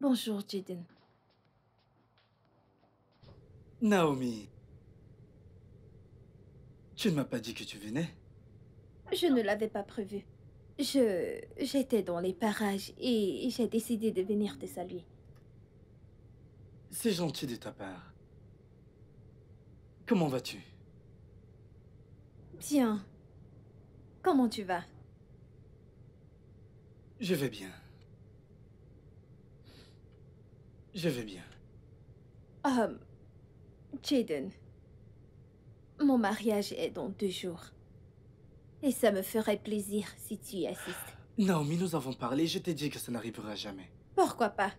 Bonjour, Jaden. Naomi, tu ne m'as pas dit que tu venais? Je ne l'avais pas prévu. J'étais dans les parages et j'ai décidé de venir te saluer. C'est gentil de ta part. Comment vas-tu? Bien. Comment tu vas? Je vais bien. Je vais bien. Jaden, mon mariage est dans 2 jours. Et ça me ferait plaisir si tu y assistes. Naomi, nous avons parlé, je t'ai dit que ça n'arrivera jamais. Pourquoi pas?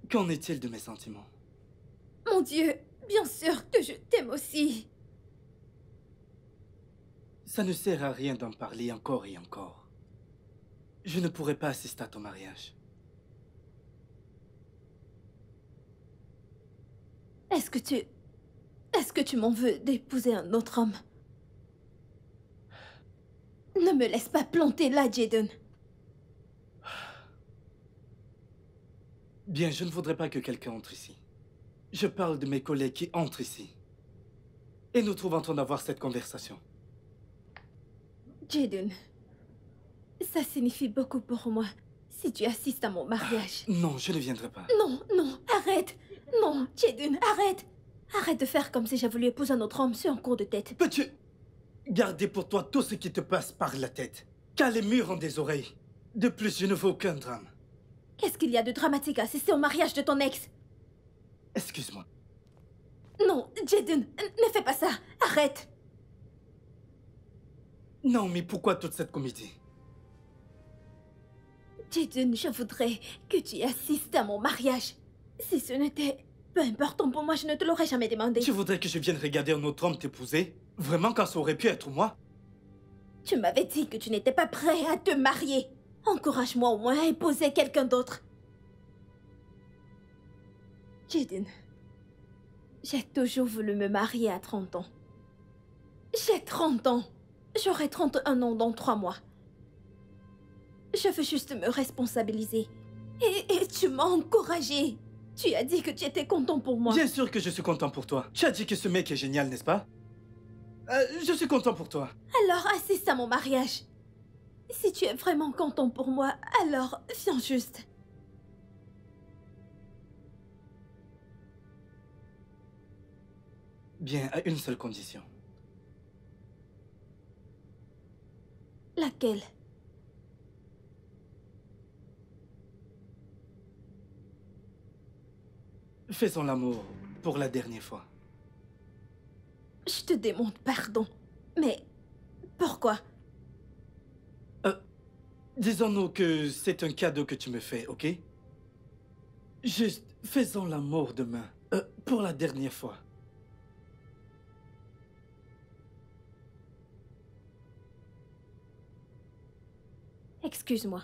Qu'en est-il de mes sentiments? Mon Dieu, bien sûr que je t'aime aussi. Ça ne sert à rien d'en parler encore et encore. Je ne pourrai pas assister à ton mariage. Est-ce que tu m'en veux d'épouser un autre homme? Ne me laisse pas planter là, Jaden. Bien, je ne voudrais pas que quelqu'un entre ici. Je parle de mes collègues qui entrent ici. Et nous trouvons en train d'avoir cette conversation. Jaden, ça signifie beaucoup pour moi si tu assistes à mon mariage. Non, je ne viendrai pas. Non, non, arrête. Non, Jaden, arrête. Arrête de faire comme si j'ai voulu épouser un autre homme sur un coup de tête. Peux-tu garder pour toi tout ce qui te passe par la tête? Car les murs ont des oreilles. De plus, je ne veux aucun drame. Qu'est-ce qu'il y a de dramatique à assister au mariage de ton ex? Excuse-moi. Non, Jaden, ne fais pas ça. Arrête. Non, mais pourquoi toute cette comédie? Jaden, je voudrais que tu assistes à mon mariage. Si ce n'était peu important pour moi, je ne te l'aurais jamais demandé. Tu voudrais que je vienne regarder un autre homme t'épouser? Vraiment, quand ça aurait pu être moi? Tu m'avais dit que tu n'étais pas prêt à te marier. Encourage-moi au moins à épouser quelqu'un d'autre. Jaden, j'ai toujours voulu me marier à 30 ans. J'ai 30 ans. J'aurai 31 ans dans 3 mois. Je veux juste me responsabiliser. Et tu m'as encouragée. Tu as dit que tu étais content pour moi. Bien sûr que je suis content pour toi. Tu as dit que ce mec est génial, n'est-ce pas? Je suis content pour toi. Alors assiste à mon mariage. Si tu es vraiment content pour moi, alors viens juste. Bien, à une seule condition. Laquelle? Faisons l'amour pour la dernière fois. Je te demande pardon. Mais pourquoi? Disons-nous que c'est un cadeau que tu me fais, ok? Juste, faisons l'amour demain. Pour la dernière fois. Excuse-moi.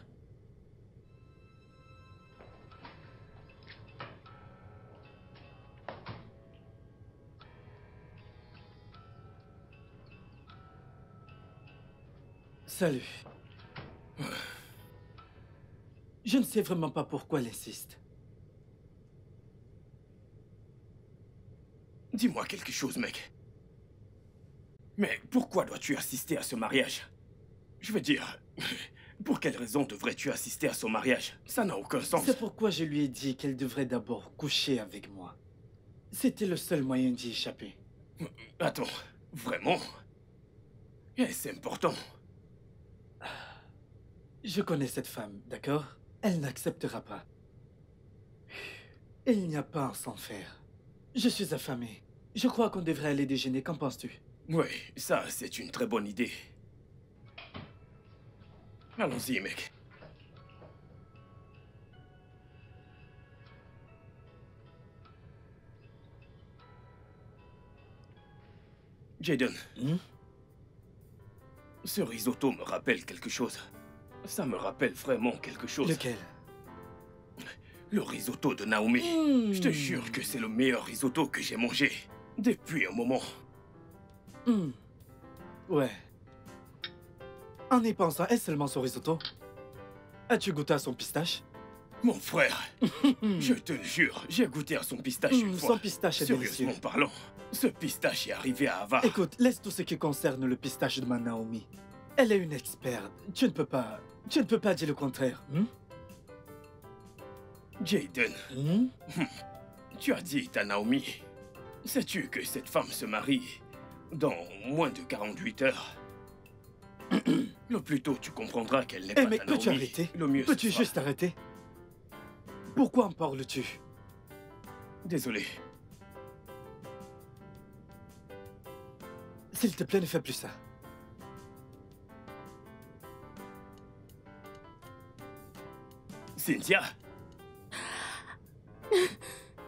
Salut. Je ne sais vraiment pas pourquoi elle insiste. Dis-moi quelque chose, mec. Mais pourquoi dois-tu assister à ce mariage? Je veux dire, pour quelle raison devrais-tu assister à son mariage? Ça n'a aucun sens. C'est pourquoi je lui ai dit qu'elle devrait d'abord coucher avec moi. C'était le seul moyen d'y échapper. Attends, vraiment? Est-ce important? Je connais cette femme, d'accord? Elle n'acceptera pas. Il n'y a pas à s'en faire. Je suis affamé. Je crois qu'on devrait aller déjeuner, qu'en penses-tu? Oui, ça, c'est une très bonne idée. Allons-y, mec. Jaden. Ce risotto me rappelle quelque chose. Ça me rappelle vraiment quelque chose. Lequel? Le risotto de Naomi. Je te jure que c'est le meilleur risotto que j'ai mangé depuis un moment. Ouais. En y pensant, est-ce seulement son risotto? As-tu goûté à son pistache? Mon frère, je te le jure, j'ai goûté à son pistache une fois. Son pistache est délicieux. Sérieusement parlant, ce pistache est arrivé à Ava. Écoute, laisse tout ce qui concerne le pistache de ma Naomi. Elle est une experte. Tu ne peux pas dire le contraire. Jaden, tu as dit à Naomi, sais-tu que cette femme se marie dans moins de 48 heures? Le plus tôt tu comprendras qu'elle n'est pas mais ta Naomi, peux-tu arrêter? le mieux Peux-tu ce sera. juste arrêter? Pourquoi en parles-tu? Désolé. S'il te plaît, ne fais plus ça. Cynthia,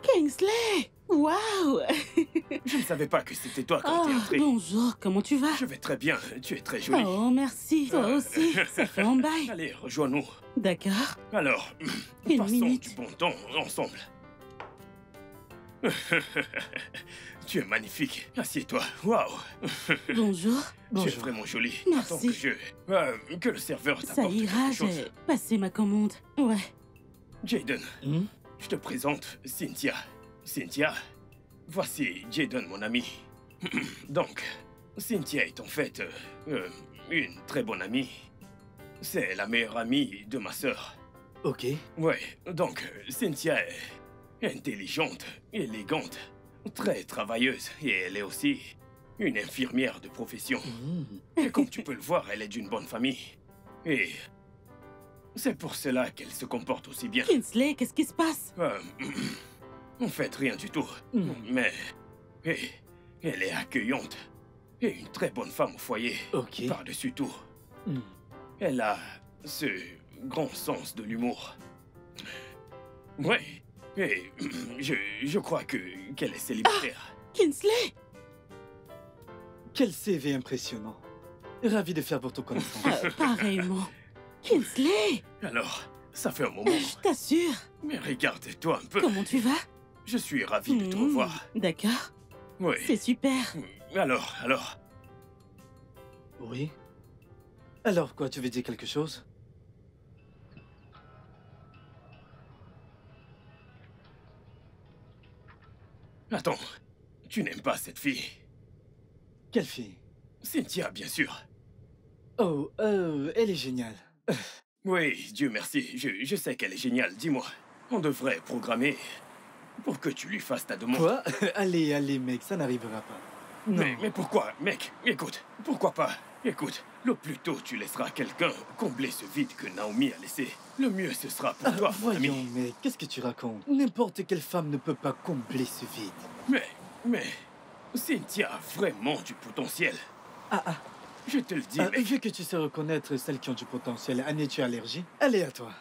Kingsley! Waouh! je ne savais pas que c'était toi quand t'es Oh, entré. bonjour, comment tu vas? Je vais très bien, tu es très jolie. Oh, merci. Toi aussi, ça fait un bail. Allez, rejoins-nous. D'accord. Alors, Une passons minute. du bon temps ensemble. Tu es magnifique. Assieds-toi. Waouh. Bonjour. Tu es vraiment jolie. Merci. Attends que le serveur Ça t'apporte ira, quelque chose. j'ai passé ma commande. Ouais. Jaden, je te présente Cynthia. Cynthia, voici Jaden, mon ami. Donc, Cynthia est en fait une très bonne amie. C'est la meilleure amie de ma sœur. Ok. Ouais, donc Cynthia est intelligente, élégante, très travailleuse et elle est aussi une infirmière de profession. Et comme tu peux le voir, elle est d'une bonne famille. Et c'est pour cela qu'elle se comporte aussi bien. Kingsley, qu'est-ce qui se passe? En fait, rien du tout. Mais elle est accueillante et une très bonne femme au foyer. Ok. Par-dessus tout. Elle a ce grand sens de l'humour. Ouais. Et je crois qu'elle est célibataire. Kingsley! Quel CV impressionnant. Ravi de faire votre connaissance. Pareillement. Kingsley! Alors, ça fait un moment. Je t'assure. Mais regarde-toi un peu. Comment tu vas? Je suis ravi de te revoir. D'accord. Oui. C'est super. Alors. Oui? Alors quoi, tu veux dire quelque chose? Attends, tu n'aimes pas cette fille? Quelle fille? Cynthia, bien sûr. Oh, elle est géniale. Oui, Dieu merci, je sais qu'elle est géniale. Dis-moi, on devrait programmer pour que tu lui fasses ta demande. Quoi? Allez, mec, ça n'arrivera pas. Non. Mais pourquoi, mec? Écoute, pourquoi pas? Écoute, le plus tôt tu laisseras quelqu'un combler ce vide que Naomi a laissé, le mieux ce sera pour toi, mon ami. Voyons, mec, qu'est-ce que tu racontes? N'importe quelle femme ne peut pas combler ce vide. Mais, Cynthia a vraiment du potentiel. Ah. Je te le dis, mec. Vu que tu sais reconnaître celles qui ont du potentiel, Annie, tu es allergie? Allez, à toi.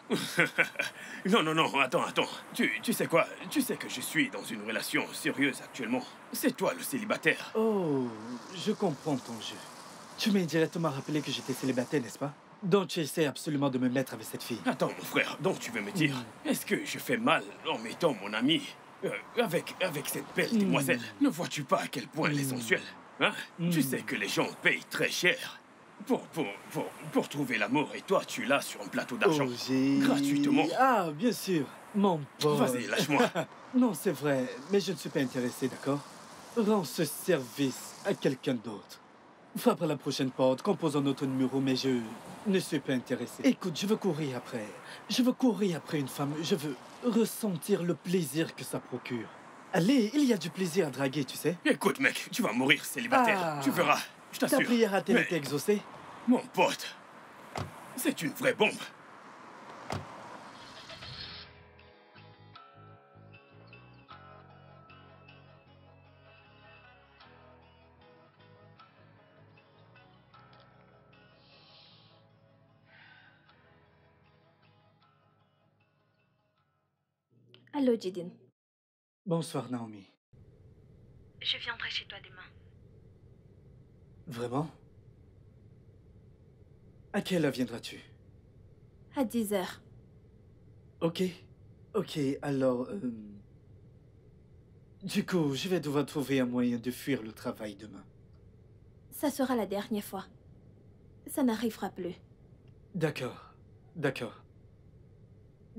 Non, attends. Tu sais quoi? Tu sais que je suis dans une relation sérieuse actuellement. C'est toi le célibataire. Oh, je comprends ton jeu. Tu m'as directement rappelé que j'étais célibataire, n'est-ce pas? Donc tu essaies absolument de me mettre avec cette fille. Attends, mon frère, donc tu veux me dire, est-ce que je fais mal en mettant mon ami avec cette belle demoiselle? Ne vois-tu pas à quel point elle est sensuelle? Hein? Tu sais que les gens payent très cher pour trouver l'amour et toi, tu l'as sur un plateau d'argent. Gratuitement. Ah, bien sûr, mon pote. Vas-y, lâche-moi. Non, c'est vrai, mais je ne suis pas intéressé, d'accord? Rends ce service à quelqu'un d'autre. Frappe à la prochaine porte, compose un autre numéro, mais je ne suis pas intéressé. Écoute, je veux courir après. Je veux courir après une femme. Je veux ressentir le plaisir que ça procure. Allez, il y a du plaisir à draguer, tu sais. Écoute, mec, tu vas mourir célibataire. Tu verras, je t'assure. Ta prière a-t-elle Mais, été exaucée? mon pote, c'est une vraie bombe. Allô, Jaden. Bonsoir, Naomi. Je viendrai chez toi demain. Vraiment? À quelle heure viendras-tu? À 10 heures. Ok, alors... Du coup, je vais devoir trouver un moyen de fuir le travail demain. Ça sera la dernière fois. Ça n'arrivera plus. D'accord.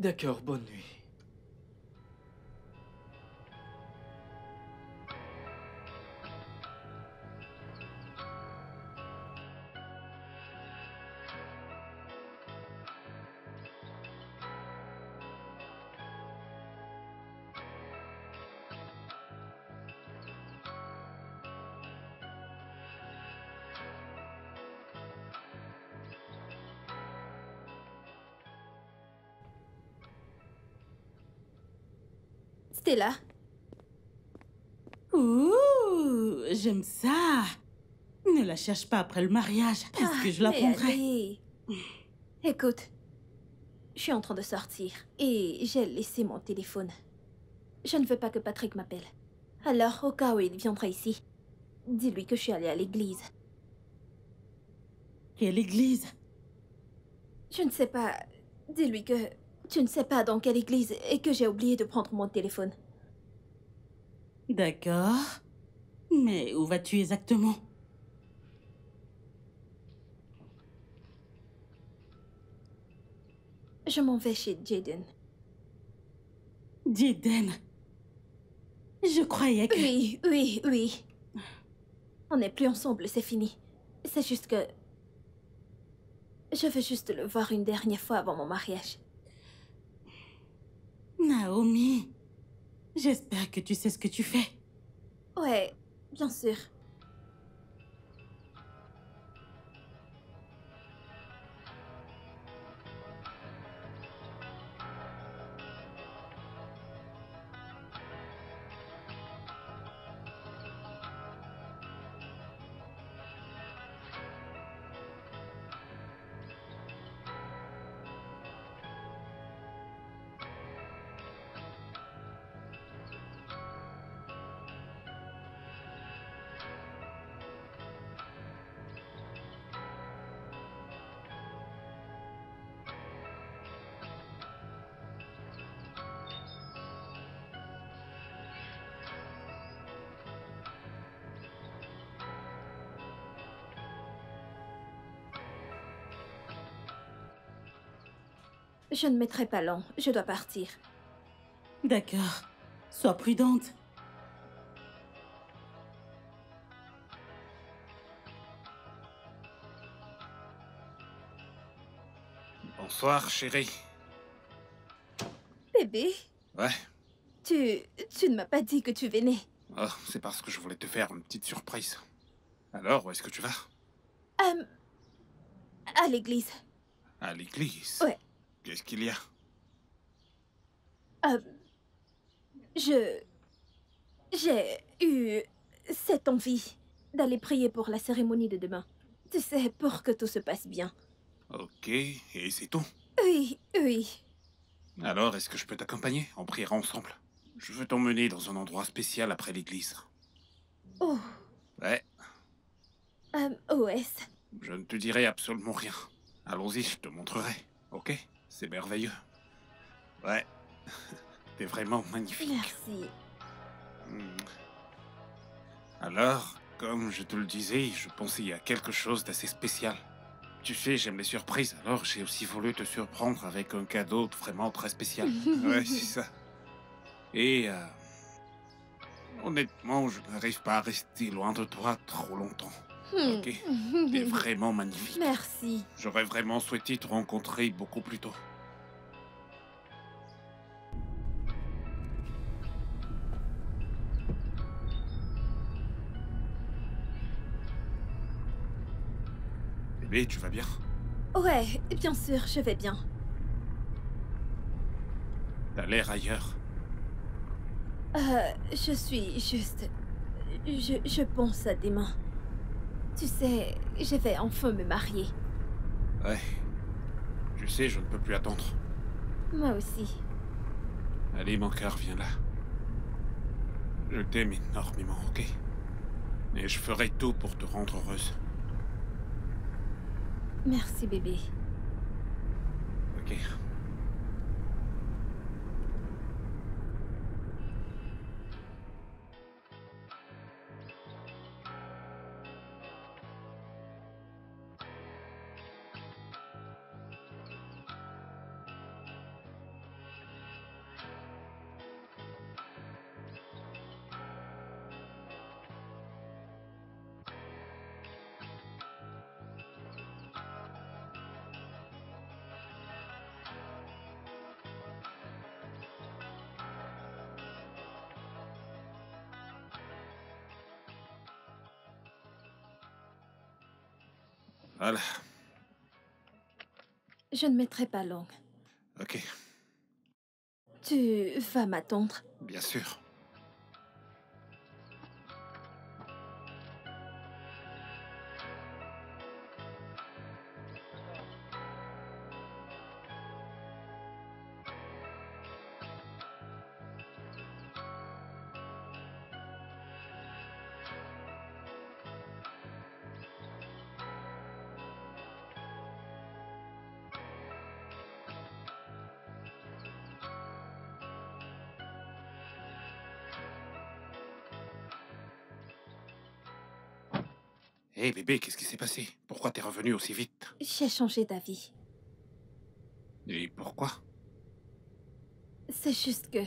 D'accord, bonne nuit. Stella, Ouh, j'aime ça. Ne la cherche pas après le mariage, puisque je la mais prendrai. allez. Écoute, je suis en train de sortir et j'ai laissé mon téléphone. Je ne veux pas que Patrick m'appelle. Alors, au cas où il viendra ici, dis-lui que je suis allée à l'église. Quelle église? Je ne sais pas. Dis-lui que tu ne sais pas dans quelle église et que j'ai oublié de prendre mon téléphone. D'accord. Mais où vas-tu exactement? Je m'en vais chez Jaden. Jaden. Je croyais que... Oui, oui, oui. On n'est plus ensemble, c'est fini. C'est juste que... Je veux juste le voir une dernière fois avant mon mariage. Naomi, j'espère que tu sais ce que tu fais. Ouais, bien sûr. Je ne mettrai pas long, je dois partir. D'accord. Sois prudente. Bonsoir, chérie. Bébé, Ouais. tu ne m'as pas dit que tu venais. Oh, c'est parce que je voulais te faire une petite surprise. Alors, où est-ce que tu vas? Euh, à l'église. À l'église. Ouais. Qu'est-ce qu'il y a? Euh, j'ai eu cette envie d'aller prier pour la cérémonie de demain. Tu sais, pour que tout se passe bien. Ok, et c'est tout. Oui, oui. Alors, est-ce que je peux t'accompagner? On priera ensemble. Je veux t'emmener dans un endroit spécial après l'église. Oh, Ouais, OS. je ne te dirai absolument rien. Allons-y, je te montrerai. Ok? C'est merveilleux. Ouais. T'es vraiment magnifique. Merci. Hmm. Alors, comme je te le disais, je pensais à quelque chose d'assez spécial. Tu sais, j'aime les surprises, alors j'ai aussi voulu te surprendre avec un cadeau vraiment très spécial. Ouais, c'est ça. Et, honnêtement, je n'arrive pas à rester loin de toi trop longtemps. Ok? T'es vraiment magnifique. Merci. J'aurais vraiment souhaité te rencontrer beaucoup plus tôt. Bébé, tu vas bien? Ouais, bien sûr, je vais bien. T'as l'air ailleurs. Je suis juste... Je pense à demain. Tu sais, je vais enfin me marier. Ouais. Tu sais, je ne peux plus attendre. Moi aussi. Allez, mon cœur, viens là. Je t'aime énormément, ok? Et je ferai tout pour te rendre heureuse. Merci, bébé. Ok. Voilà. Je ne mettrai pas longue. Ok, Tu vas m'attendre. bien sûr. Hé bébé, qu'est-ce qui s'est passé? Pourquoi t'es revenu aussi vite? J'ai changé d'avis. Et pourquoi? C'est juste que...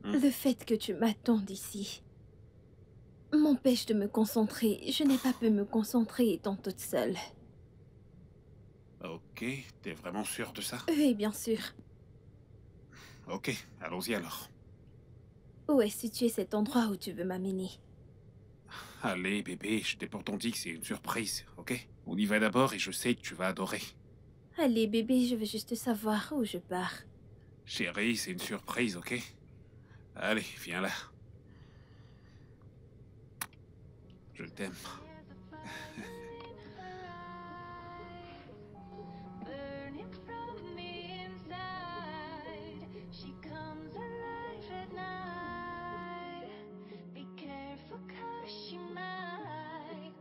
Hmm. Le fait que tu m'attendes ici m'empêche de me concentrer. Je n'ai pas pu me concentrer étant toute seule. Ok, t'es vraiment sûr de ça? Oui, bien sûr. Ok, allons-y alors. Où est situé cet endroit où tu veux m'amener? Allez bébé, je t'ai pourtant dit que c'est une surprise, ok? On y va d'abord et je sais que tu vas adorer. Allez, bébé, je veux juste savoir où je pars. Chérie, c'est une surprise, ok? Allez, viens là. Je t'aime. Burning from the inside, she comes alive at night. Be careful 'cause she might.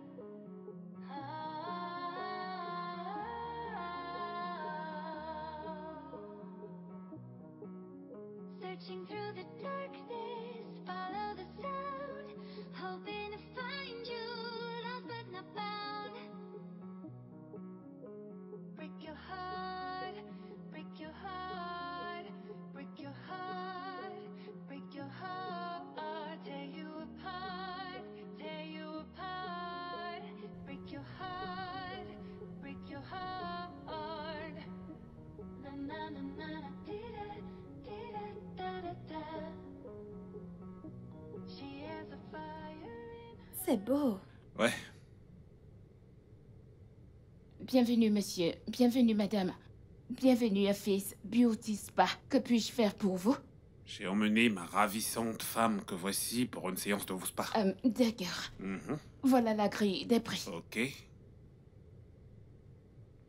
Searching through the darkness, follow the sound, hoping to find you, lost but not found. Break your heart, break your heart, break your heart, break your heart, tear you apart, tear you apart. Break your heart, break your heart. Na na na na na, dee da da da. She has a fire in. C'est beau. Ouais, Bienvenue, monsieur. Bienvenue, madame. Bienvenue à Face Beauty Spa. Que puis-je faire pour vous? j'ai emmené ma ravissante femme que voici pour une séance de vos spa. D'accord. Mhm. Voilà la grille des prix. Ok.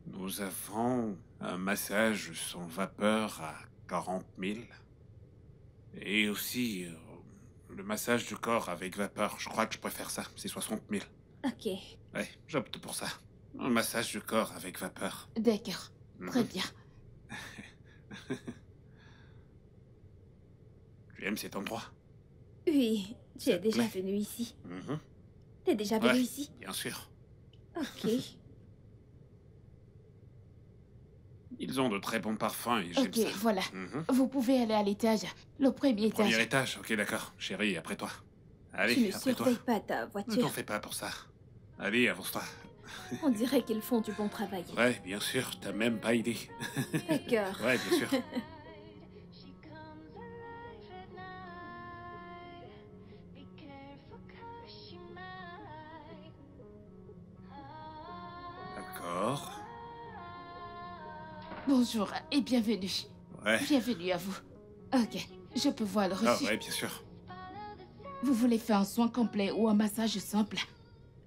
Nous avons un massage sans vapeur à 40 000. Et aussi le massage du corps avec vapeur. Je crois que je préfère ça. C'est 60 000. Ok. Ouais, j'opte pour ça. Un massage du corps avec vapeur. D'accord. Très Mhm. bien. Tu aimes cet endroit? Oui, tu Ça es te déjà plaît? venu ici. Mhm. T'es déjà venu Ouais, ici? bien sûr. Ok. Ils ont de très bons parfums et j'aime Ok, ça. voilà. Mhm. Vous pouvez aller à l'étage. Le premier étage. Premier étage, ok d'accord. Chérie, après toi. Tu Allez, ne après toi. surveilles pas ta Ne voiture. t'en fais pas pour ça. Allez, avance-toi. On dirait qu'ils font du bon travail. Ouais, bien sûr, t'as même pas idée. D'accord. Ouais, bien sûr. She comes alive at night. Be careful 'cause she might. D'accord. Bonjour et bienvenue. Ouais. Bienvenue à vous. Ok, je peux voir le Ah reçu. ouais, bien sûr. Vous voulez faire un soin complet ou un massage simple?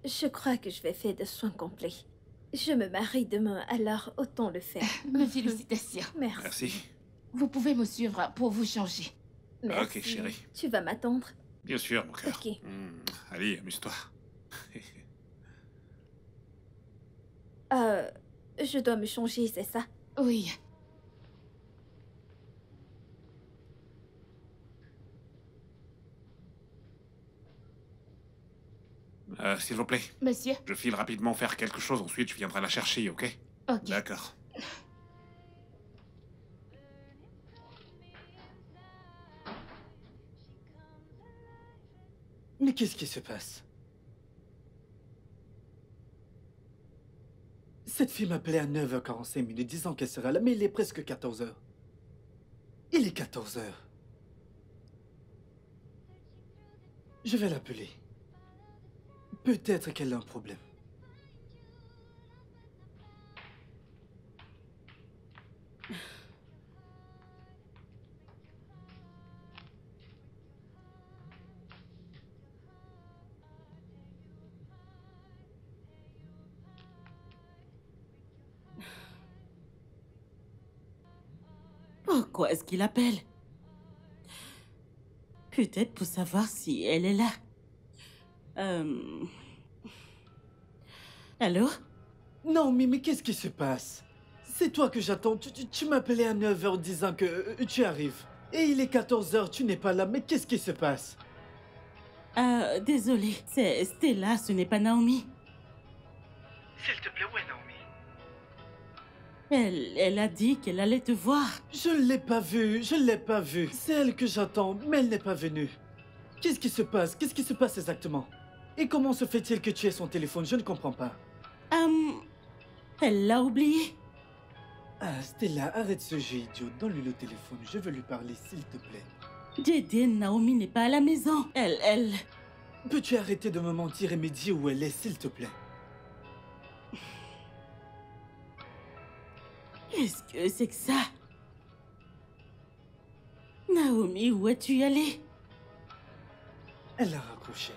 Je crois que je vais faire des soins complets. Je me marie demain, alors autant le faire. Mes félicitations. Merci. Merci. Vous pouvez me suivre pour vous changer. Merci. Ok, chérie. Tu vas m'attendre? Bien sûr, mon cœur. Ok. Allez, amuse-toi. Je dois me changer, c'est ça? Oui. S'il vous plaît, Monsieur? je file rapidement faire quelque chose, ensuite je viendrai la chercher, ok? Ok. D'accord. Mais qu'est-ce qui se passe? Cette fille m'appelait à 9h45 disant qu'elle sera là, mais il est presque 14h. Il est 14h. Je vais l'appeler. Peut-être qu'elle a un problème. Pourquoi est-ce qu'il appelle? Peut-être pour savoir si elle est là. Allô? Naomi, mais qu'est-ce qui se passe? C'est toi que j'attends. Tu m'appelais à 9 h disant que tu arrives. Et il est 14 h, tu n'es pas là. Mais qu'est-ce qui se passe? Désolée. C'est Stella, ce n'est pas Naomi. S'il te plaît, où est Naomi? Elle a dit qu'elle allait te voir. Je ne l'ai pas vue, je ne l'ai pas vue. C'est elle que j'attends, mais elle n'est pas venue. Qu'est-ce qui se passe? Qu'est-ce qui se passe exactement? Et comment se fait-il que tu aies son téléphone? Je ne comprends pas. Elle l'a oublié. Ah, Stella, arrête ce jeu idiot. Donne-lui le téléphone, je veux lui parler, s'il te plaît. Jaden, Naomi n'est pas à la maison. Elle... Peux-tu arrêter de me mentir et me dire où elle est, s'il te plaît? Qu'est-ce que c'est que ça? Naomi, où es-tu allée? Elle a raccroché.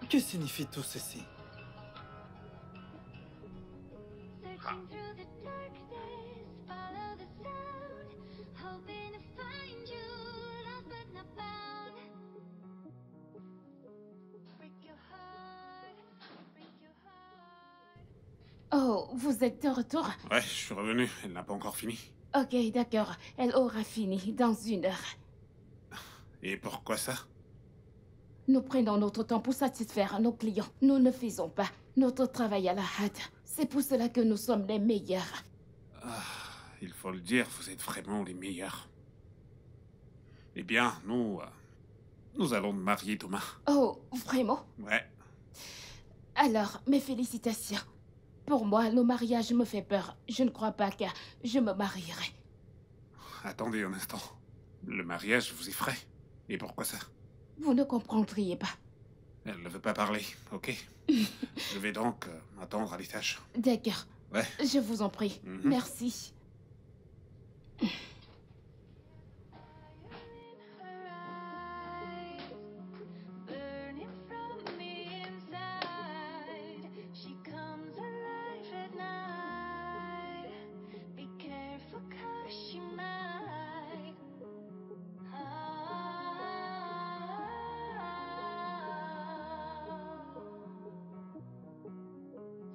Que signifie tout ceci? Searching through the darkness, follow the sound, hoping to find you, lost but not found. Break your heart, break your heart. Oh, vous êtes de retour? Ouais, je suis revenu. Elle n'a pas encore fini. Ok, d'accord. Elle aura fini dans 1 heure. Et pourquoi ça? Nous prenons notre temps pour satisfaire nos clients. Nous ne faisons pas notre travail à la hâte. C'est pour cela que nous sommes les meilleurs. Ah, il faut le dire, vous êtes vraiment les meilleurs. Eh bien, nous allons nous marier demain. Oh, vraiment? Ouais. Alors, mes félicitations. Pour moi, le mariage me fait peur. Je ne crois pas que je me marierai. Attendez un instant. Le mariage vous effraie? Et pourquoi ça? Vous ne comprendriez pas. Elle ne veut pas parler, ok? Je vais donc attendre à l'étage. D'accord. Ouais. Je vous en prie. Mhm. Merci. Burning from the inside, she comes alive at night. Be careful 'cause she might.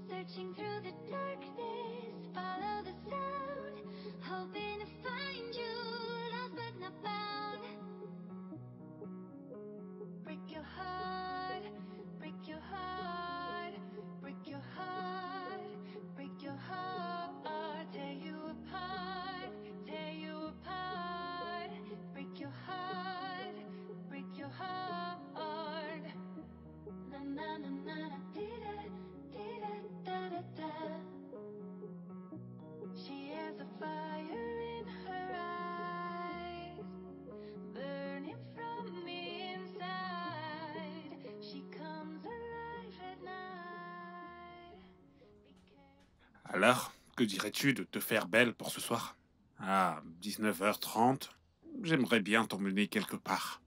Searching through the darkness, follow the sound, hoping to find you, lost but not found. Break your heart, break your heart, break your heart, break your heart, tear you apart, tear you apart. Break your heart, break your heart. Na na na na na, dee-da, dee-da, da-da-da. She has a fire in her eyes, burning from the inside. She comes alive at night. Be careful. Alors, que dirais-tu de te faire belle pour ce soir? À 19h30, j'aimerais bien t'emmener quelque part.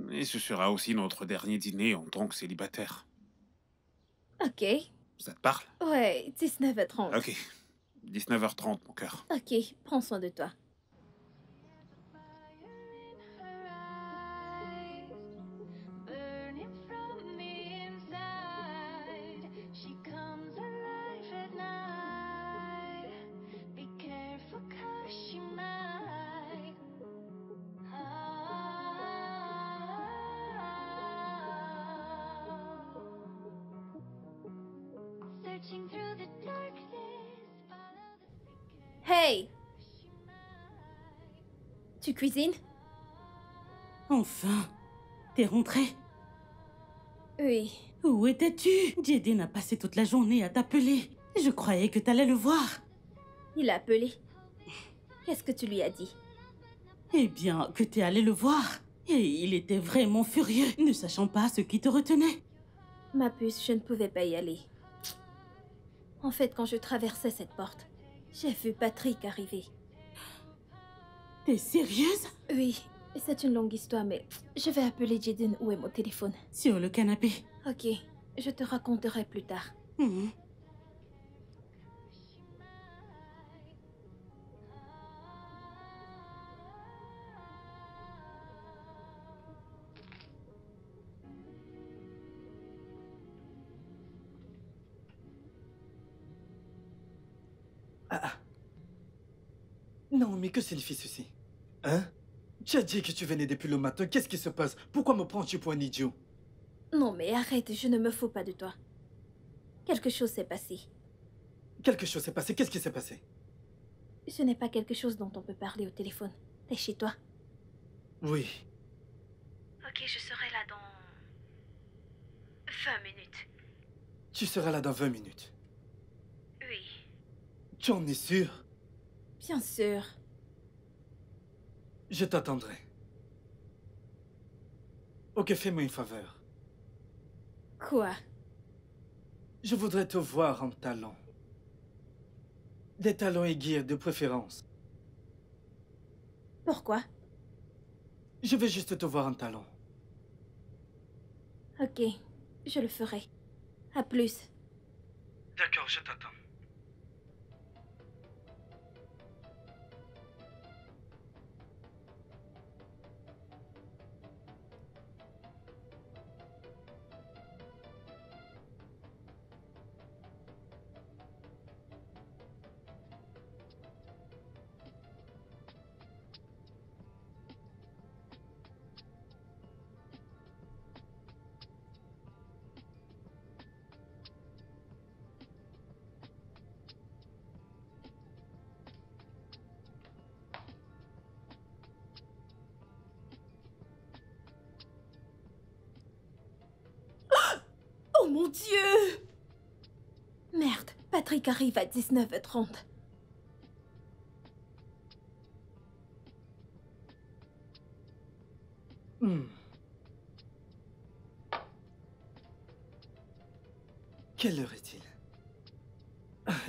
Et ce sera aussi notre dernier dîner en tant que célibataire. Ok. Ça te parle? Ouais, 19h30. Ok. 19h30, mon cœur. Ok, prends soin de toi. Burning from the inside, she comes alive at night. Be careful 'cause she might. Searching through the darkness, follow the Hey, she might. tu cuisines? Enfin, t'es rentrée? Oui. Où étais-tu? Jaden a passé toute la journée à t'appeler. Je croyais que t'allais le voir. Il a appelé. Qu'est-ce que tu lui as dit? Eh bien, que t'es allé le voir. Et il était vraiment furieux, ne sachant pas ce qui te retenait. Ma puce, je ne pouvais pas y aller. En fait, quand je traversais cette porte, j'ai vu Patrick arriver. T'es sérieuse? Oui, c'est une longue histoire, mais je vais appeler Jaden. Où est mon téléphone? Sur le canapé. Ok, je te raconterai plus tard. Mhm. Non, mais que signifie ceci? Hein? Tu as dit que tu venais depuis le matin. Qu'est-ce qui se passe? Pourquoi me prends-tu pour un idiot? Non, mais arrête, je ne me fous pas de toi. Quelque chose s'est passé. Quelque chose s'est passé. Qu'est-ce qui s'est passé? Ce n'est pas quelque chose dont on peut parler au téléphone. T'es chez toi? Oui. Ok, je serai là dans 20 minutes. Tu seras là dans 20 minutes. Oui. Tu en es sûr? Bien sûr. Je t'attendrai. Ok, fais-moi une faveur. Quoi? Je voudrais te voir en talons. Des talons aiguilles de préférence. Pourquoi? Je veux juste te voir en talons. Ok, je le ferai. À plus. D'accord, je t'attends. Oh mon Dieu! Merde, Patrick arrive à 19h30. Quelle heure est-il?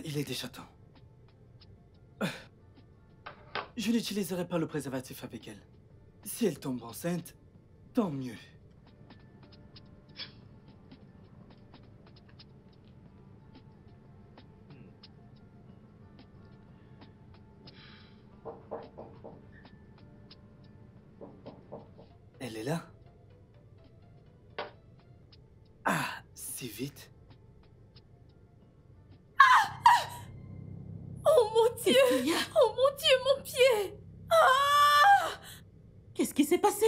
Il est déjà temps. Je n'utiliserai pas le préservatif avec elle. Si elle tombe enceinte, tant mieux. Elle est là? Ah, si vite? Oh mon Dieu! Qu'est-ce qu'il y a? Oh mon Dieu, mon pied! Ah! Qu'est-ce qui s'est passé?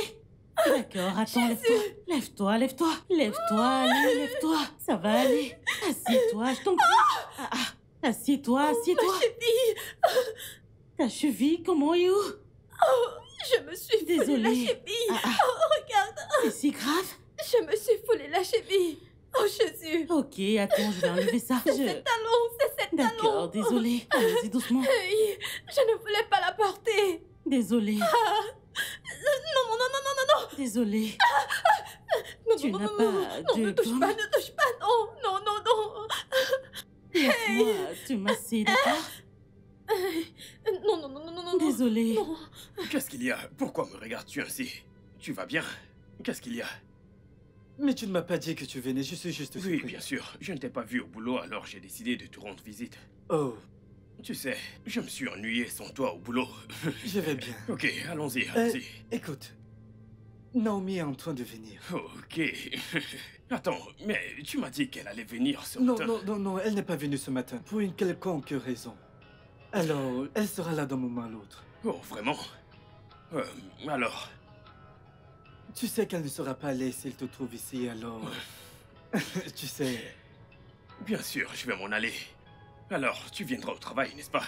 D'accord, attends, lève-toi. Lève-toi, lève-toi. Lève-toi, allez, lève-toi. Ça va aller. Assieds-toi, je t'en prie. Assieds-toi, assieds-toi. Ma cheville! Ta cheville, comment et où? Je me suis foulé la Désolée. cheville! Ah, ah. Oh, regarde! C'est si grave? Je me suis foulé la cheville! Oh, Jésus! Ok, attends, je vais enlever ça. C'est cette talon! D'accord, désolée. Allez-y doucement. Hey, je ne voulais pas la porter! Désolée. Non! Désolée. Non, Tu non, n'as non, pas non, non, de ne touche gomme? pas, ne touche pas! Non! Laisse-moi te masser, d'accord? Non! Désolée. Non! Qu'est-ce qu'il y a? Pourquoi me regardes-tu ainsi? Tu vas bien? Qu'est-ce qu'il y a? Mais tu ne m'as pas dit que tu venais, je suis juste Oui, surpris. bien sûr. Je ne t'ai pas vu au boulot, alors j'ai décidé de te rendre visite. Oh, Tu sais, je me suis ennuyé sans toi au boulot. je vais bien. Ok, allons-y, allons-y. Écoute, Naomi est en train de venir. Ok. Attends, mais tu m'as dit qu'elle allait venir ce Non, matin. non, elle n'est pas venue ce matin, pour une quelconque raison. Alors, elle sera là d'un moment à l'autre. Oh, vraiment? Alors... Tu sais qu'elle ne sera pas allée s'il te trouve ici, alors... tu sais... Bien sûr, je vais m'en aller. Alors, tu viendras au travail, n'est-ce pas?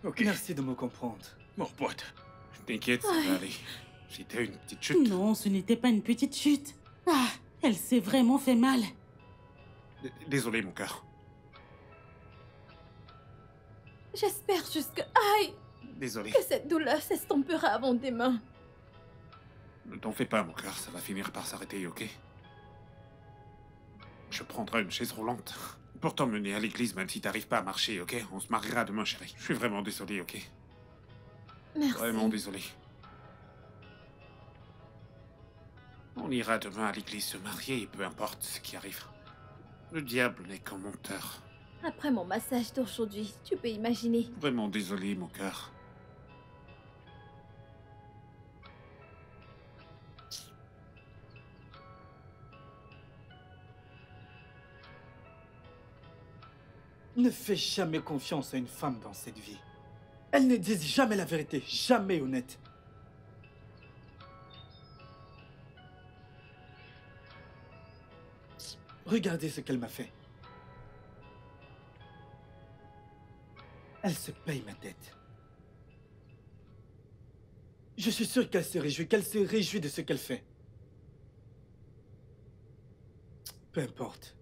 Ok. Merci de me comprendre. Mon pote. T'inquiète, ça va aller. C'était une petite chute. Non, ce n'était pas une petite chute. Ah, elle s'est vraiment fait mal. Désolé, mon cœur. J'espère juste que... Aïe! Désolé. Que cette douleur s'estompera avant demain. Ne t'en fais pas, mon cœur. Ça va finir par s'arrêter, ok? Je prendrai une chaise roulante. pour t'emmener à l'église, même si t'arrives pas à marcher, ok? On se mariera demain, chérie. Je suis vraiment désolé, ok? Merci. Vraiment désolé. On ira demain à l'église se marier et peu importe ce qui arrive. Le diable n'est qu'un menteur. Après mon massage d'aujourd'hui, tu peux imaginer. Vraiment désolé, mon cœur. Ne fais jamais confiance à une femme dans cette vie. Elles ne disent jamais la vérité, jamais honnête. Regardez ce qu'elle m'a fait. Elle se paye ma tête. Je suis sûr qu'elle se réjouit de ce qu'elle fait. Peu importe.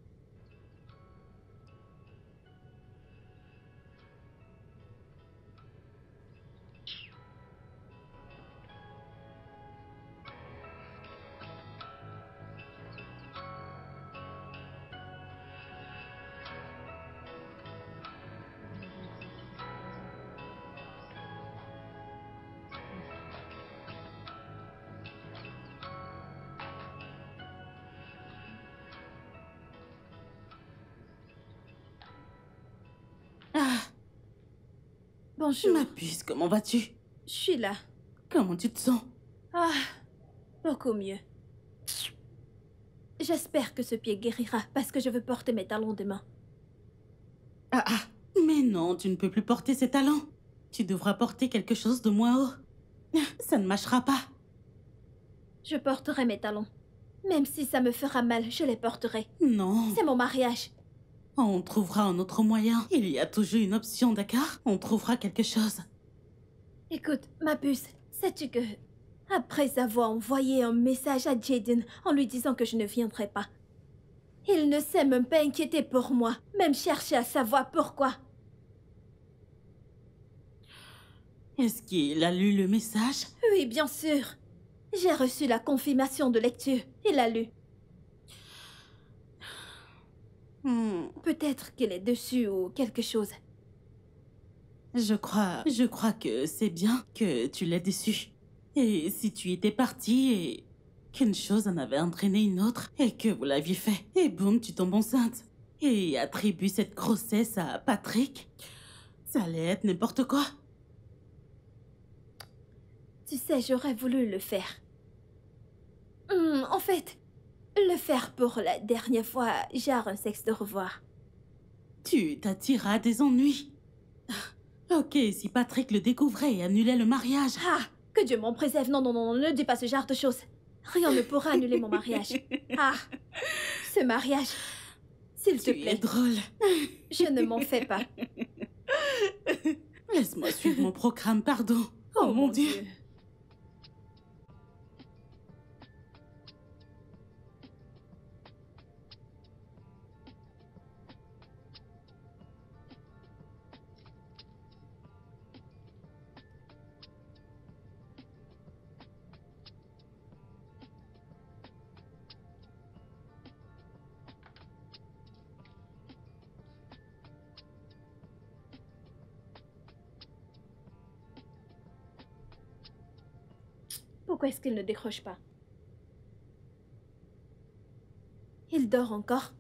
Ah, Bonjour. ma puce, comment vas-tu? Je suis là. Comment tu te sens? Ah, beaucoup mieux. J'espère que ce pied guérira parce que je veux porter mes talons demain. Ah, mais non, tu ne peux plus porter ces talons. Tu devras porter quelque chose de moins haut. Ça ne marchera pas. Je porterai mes talons. Même si ça me fera mal, je les porterai. Non. C'est mon mariage. On trouvera un autre moyen. Il y a toujours une option, d'accord? On trouvera quelque chose. Écoute, ma puce, sais-tu que... Après avoir envoyé un message à Jaden en lui disant que je ne viendrai pas, il ne s'est même pas inquiété pour moi, même chercher à savoir pourquoi. Est-ce qu'il a lu le message? Oui, bien sûr. J'ai reçu la confirmation de lecture. Il a lu. Peut-être qu'il est dessus ou quelque chose. Je crois que c'est bien que tu l'aies déçu. Et si tu étais partie et qu'une chose en avait entraîné une autre et que vous l'aviez fait, et boum, tu tombes enceinte. Et attribue cette grossesse à Patrick, ça allait être n'importe quoi. Tu sais, j'aurais voulu le faire. En fait, le faire pour la dernière fois, genre un sexe de revoir. Tu t'attiras des ennuis. Ok, si Patrick le découvrait et annulait le mariage. Ah, que Dieu m'en préserve. Non, non, non, ne dis pas ce genre de choses. Rien ne pourra annuler mon mariage. Ah, ce mariage, s'il te Tu es plaît. drôle. Je ne m'en fais pas. Laisse-moi suivre mon programme, pardon. Oh mon Dieu. Pourquoi est-ce qu'il ne décroche pas? Il dort encore?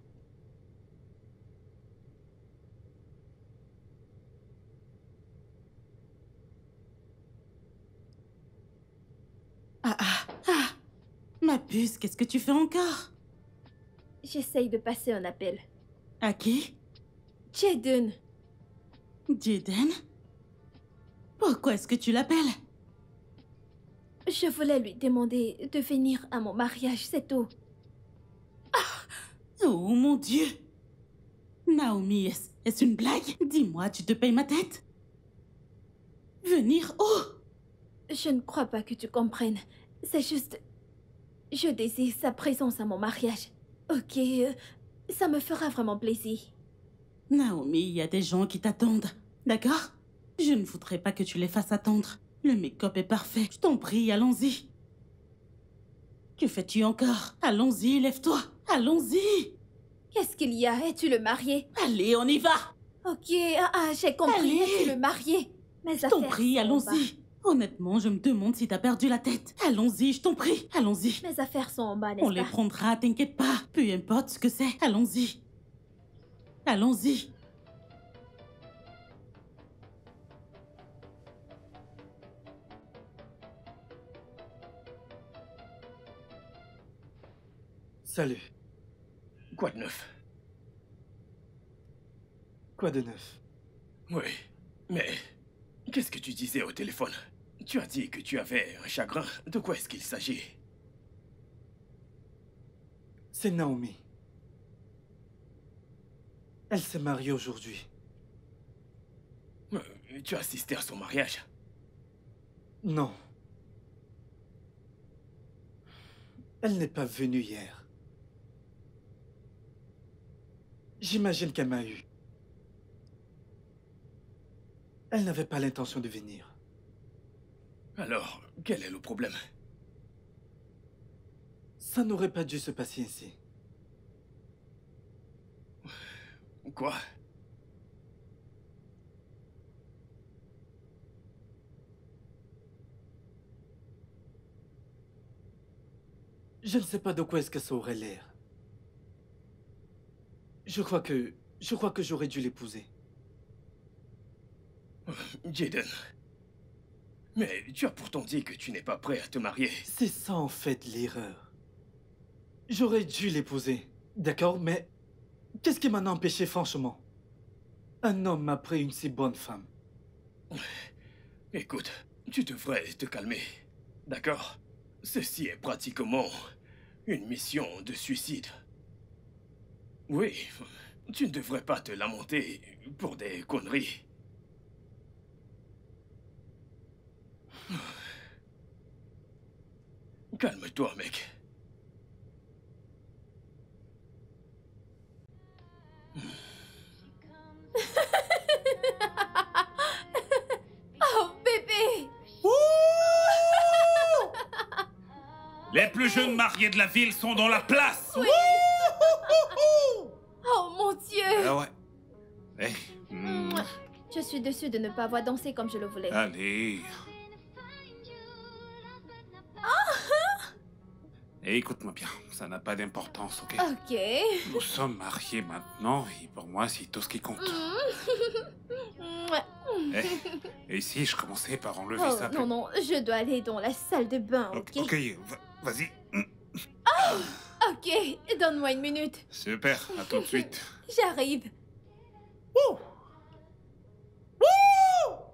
Ma puce, qu'est-ce que tu fais encore? J'essaye de passer un appel. À qui? Jaden, Jaden? Pourquoi est-ce que tu l'appelles? je voulais lui demander de venir à mon mariage, c'est tout. Oh mon Dieu! Naomi, est-ce une blague? Dis-moi, tu te payes ma tête? Venir où? Je ne crois pas que tu comprennes. C'est juste... Je désire sa présence à mon mariage. Ok, ça me fera vraiment plaisir. Naomi, il y a des gens qui t'attendent, d'accord? Je ne voudrais pas que tu les fasses attendre. Le make-up est parfait. Je t'en prie, allons-y. Que fais-tu encore? Allons-y, lève-toi. Allons-y. Qu'est-ce qu'il y a? Es-tu le marié? Allez, on y va. Ok, j'ai compris. Allez. Es-tu le marié? Mes Je t'en affaires prie, sont en bas. allons-y. Honnêtement, je me demande si t'as perdu la tête. Allons-y, je t'en prie. Allons-y. Mes affaires sont en bas, On n'est-ce les pas? prendra, t'inquiète pas. Peu importe ce que c'est. Allons-y. Allons-y. Salut. Quoi de neuf? Quoi de neuf? Oui, mais qu'est-ce que tu disais au téléphone? Tu as dit que tu avais un chagrin. De quoi est-ce qu'il s'agit? C'est Naomi. Elle s'est mariée aujourd'hui. Tu as assisté à son mariage? Non. Elle n'est pas venue hier. J'imagine qu'elle m'a eu. Elle n'avait pas l'intention de venir. Alors, quel est le problème? Ça n'aurait pas dû se passer ainsi. Quoi? Je ne sais pas de quoi est-ce que ça aurait l'air. Je crois que j'aurais dû l'épouser. Jaden. Mais tu as pourtant dit que tu n'es pas prêt à te marier. C'est ça en fait l'erreur. J'aurais dû l'épouser, d'accord, mais qu'est-ce qui m'en a empêché franchement? Un homme m'a pris une si bonne femme. Écoute, tu devrais te calmer, d'accord? Ceci est pratiquement une mission de suicide. Oui, tu ne devrais pas te lamenter pour des conneries. Calme-toi, mec. Oh, bébé! Les plus jeunes mariés de la ville sont dans la place. Oui. Oh, mon Dieu! Ah ouais. Eh, Je suis déçue de ne pas avoir dansé comme je le voulais. allez. Et écoute-moi bien, ça n'a pas d'importance, ok? Ok. Nous sommes mariés maintenant, et pour moi, c'est tout ce qui compte. Et si je commençais par enlever Oh, ça... non, non, je dois aller dans la salle de bain, ok? Ok, vas-y. Ok, donne-moi une minute. Super, à tout de suite. J'arrive.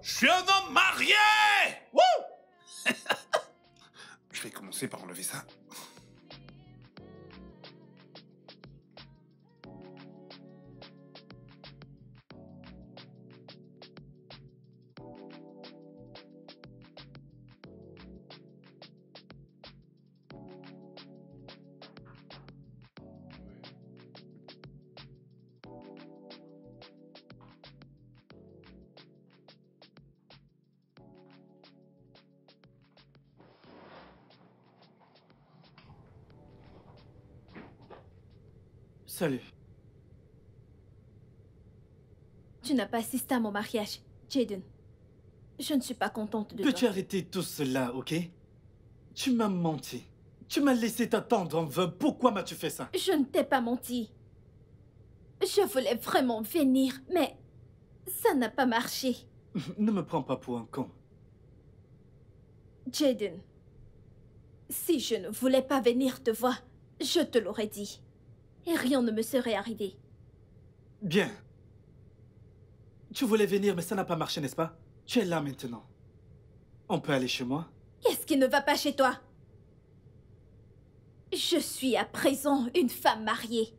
Je suis un homme marié. Je vais commencer par enlever ça. Salut. Tu n'as pas assisté à mon mariage, Jaden. Je ne suis pas contente de Peux-tu toi. arrêter tout cela, ok? Tu m'as menti. Tu m'as laissé t'attendre en vain. Pourquoi m'as-tu fait ça? Je ne t'ai pas menti. Je voulais vraiment venir, mais ça n'a pas marché. Ne me prends pas pour un con. Jaden, si je ne voulais pas venir te voir, je te l'aurais dit. Et rien ne me serait arrivé. Bien. Tu voulais venir, mais ça n'a pas marché, n'est-ce pas? Tu es là maintenant. On peut aller chez moi? Qu'est-ce qui ne va pas chez toi? Je suis à présent une femme mariée.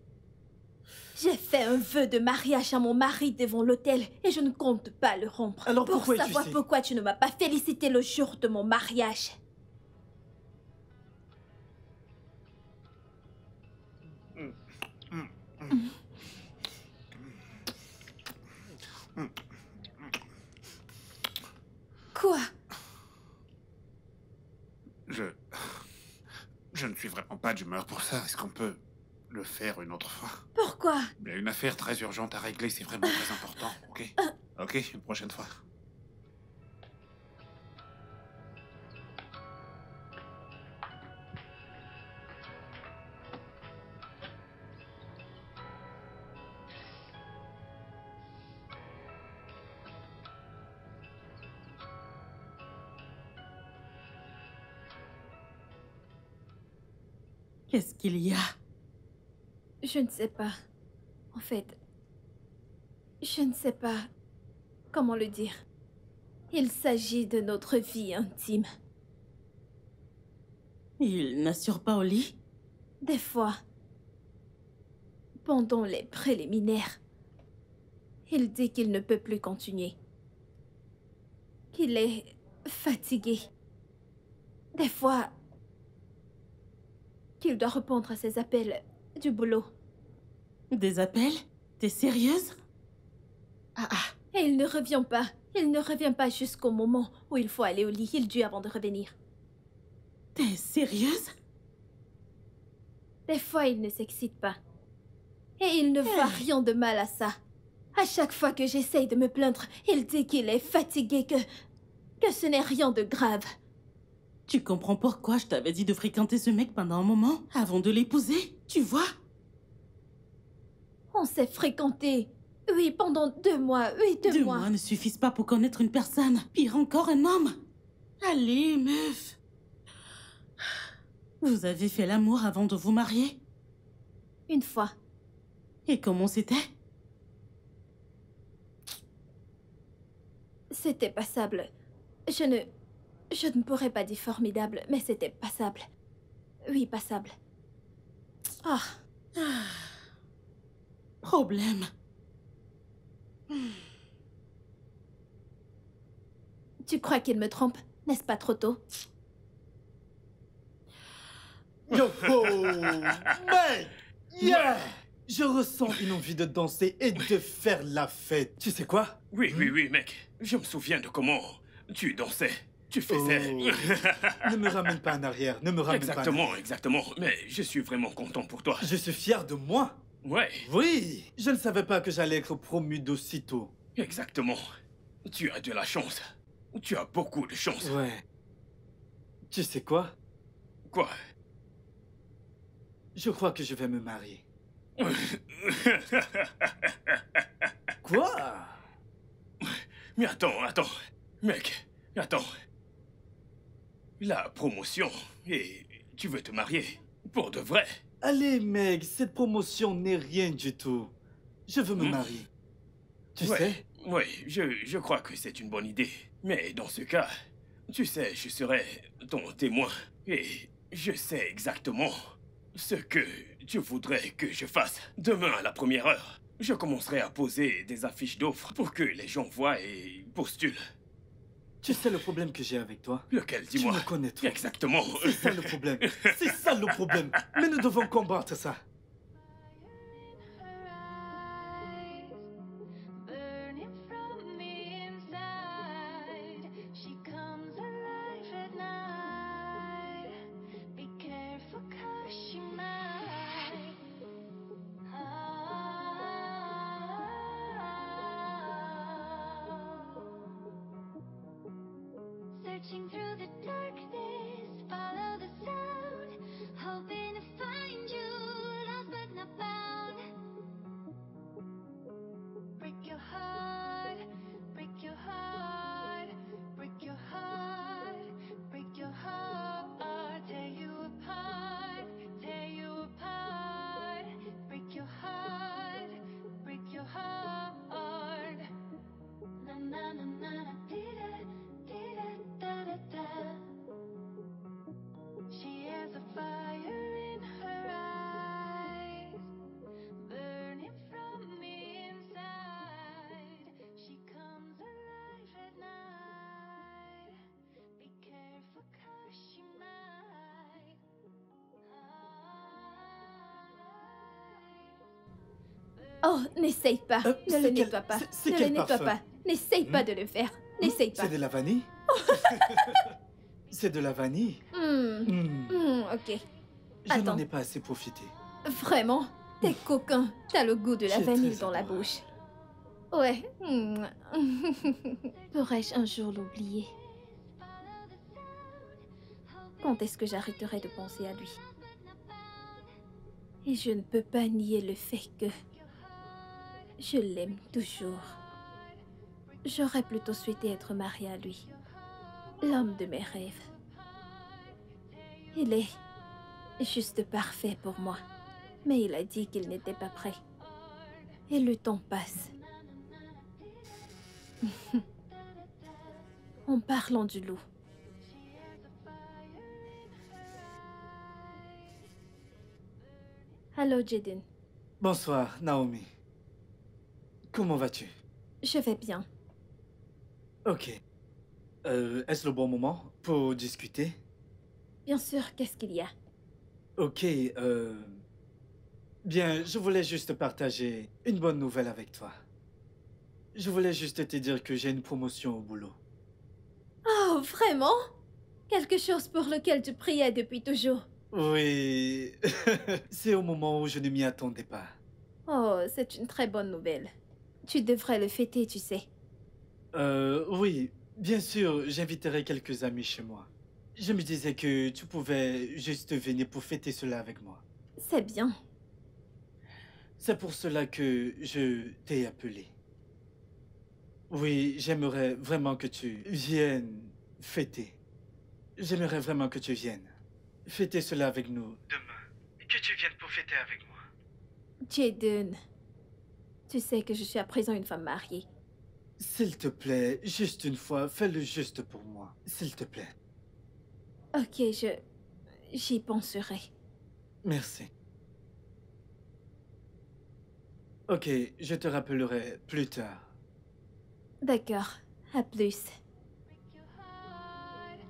J'ai fait un vœu de mariage à mon mari devant l'hôtel et je ne compte pas le rompre. Alors pour pourquoi es-tu savoir ici? pourquoi tu ne m'as pas félicité le jour de mon mariage. Quoi? Je ne suis vraiment pas d'humeur pour ça. Est-ce qu'on peut le faire une autre fois? Pourquoi? Pourquoi? Il y a une affaire très urgente à régler, c'est vraiment très important, ok? Ok, une prochaine fois. Qu'est-ce qu'il y a? Je ne sais pas. En fait, je ne sais pas comment le dire. Il s'agit de notre vie intime. Il n'assure pas au lit? Des fois, pendant les préliminaires, il dit qu'il ne peut plus continuer. Qu'il est fatigué. Des fois, qu'il doit répondre à ses appels du boulot. Des appels? T'es sérieuse? Ah ah. Et il ne revient pas. Il ne revient pas jusqu'au moment où il faut aller au lit. Il dut avant de revenir. T'es sérieuse? Des fois, il ne s'excite pas. Et il ne voit rien de mal à ça. À chaque fois que j'essaye de me plaindre, il dit qu'il est fatigué, que ce n'est rien de grave. Tu comprends pourquoi je t'avais dit de fréquenter ce mec pendant un moment, avant de l'épouser? Tu vois? On s'est fréquenté. Oui, pendant 2 mois. Oui, 2 2 mois. mois ne suffisent pas pour connaître une personne. Pire encore, un homme. Allez, meuf. Vous avez fait l'amour avant de vous marier? Une fois. Et comment c'était? C'était passable. Je ne pourrais pas dire formidable, mais c'était passable. Oui, passable. Ah. Problème. Tu crois qu'il me trompe? N'est-ce pas trop tôt? Yo, mec! Yeah! Je ressens une envie de danser et de faire la fête. Tu sais quoi? Oui, mec. Je me souviens de comment tu dansais. Tu faisais... Ne me ramène pas en arrière, ne me ramène pas en arrière. Exactement. Mais je suis vraiment content pour toi. Je suis fier de moi. Ouais, Oui, je ne savais pas que j'allais être promu d'aussitôt. exactement. Tu as de la chance. Tu as beaucoup de chance. Ouais. Tu sais quoi? Quoi? Je crois que je vais me marier. Quoi? Mais attends. Mec, attends. La promotion, et tu veux te marier pour de vrai? Allez, mec, cette promotion n'est rien du tout. Je veux me marier. Tu sais? Oui, je crois que c'est une bonne idée. Mais dans ce cas, tu sais, je serai ton témoin. Et je sais exactement ce que tu voudrais que je fasse. Demain, à la première heure, je commencerai à poser des affiches d'offres pour que les gens voient et postulent. Tu sais le problème que j'ai avec toi? Lequel, dis-moi? Tu me connais trop. Exactement. C'est ça le problème. C'est ça le problème. Mais nous devons combattre ça. Burning from the inside, she comes alive at night. Be careful 'cause she might. Searching through the darkness, follow the sound, hoping to find you, lost but not found. Break your heart, break your heart, break your heart, break your heart, tear you apart, tear you apart. Break your heart, break your heart. Na na na na na, dee-da, dee-da, da-da-da. She has a fire in her eyes, burning from the inside. She comes alive at night. Be careful 'cause she might. Oh, n'essaye pas. Ne c'est le quel- nettoie pas. c'est Ne quel le nettoie parfum? pas. N'essaye pas de le faire. N'essaye pas. C'est de la vanille? C'est de la vanille? Ok. Je n'en Attends. ai pas assez profité. Vraiment? T'es coquin. T'as le goût de la Tu es vanille très dans la adorable. bouche. Ouais. Pourrais-je un jour l'oublier? Quand est-ce que j'arrêterai de penser à lui? Et je ne peux pas nier le fait que je l'aime toujours. J'aurais plutôt souhaité être mariée à lui. L'homme de mes rêves. Il est juste parfait pour moi. Mais il a dit qu'il n'était pas prêt. Et le temps passe. En parlant du loup. Allô, Jaden. Bonsoir, Naomi. Comment vas-tu? Je vais bien. Ok. Est-ce le bon moment pour discuter? Bien sûr, qu'est-ce qu'il y a? Ok, bien, je voulais juste partager une bonne nouvelle avec toi. Je voulais juste te dire que j'ai une promotion au boulot. Oh, vraiment? Quelque chose pour lequel tu priais depuis toujours. Oui, c'est au moment où je ne m'y attendais pas. Oh, c'est une très bonne nouvelle. Tu devrais le fêter, tu sais. Oui, bien sûr, j'inviterai quelques amis chez moi. Je me disais que tu pouvais juste venir pour fêter cela avec moi. C'est bien. C'est pour cela que je t'ai appelé. Oui, j'aimerais vraiment que tu viennes fêter. J'aimerais vraiment que tu viennes fêter cela avec nous demain. Que tu viennes pour fêter avec moi. Jaden, tu sais que je suis à présent une femme mariée. S'il te plaît, juste une fois, fais-le juste pour moi. S'il te plaît. Ok, j'y penserai. Merci. Ok, je te rappellerai plus tard. D'accord, à plus. Break your heart,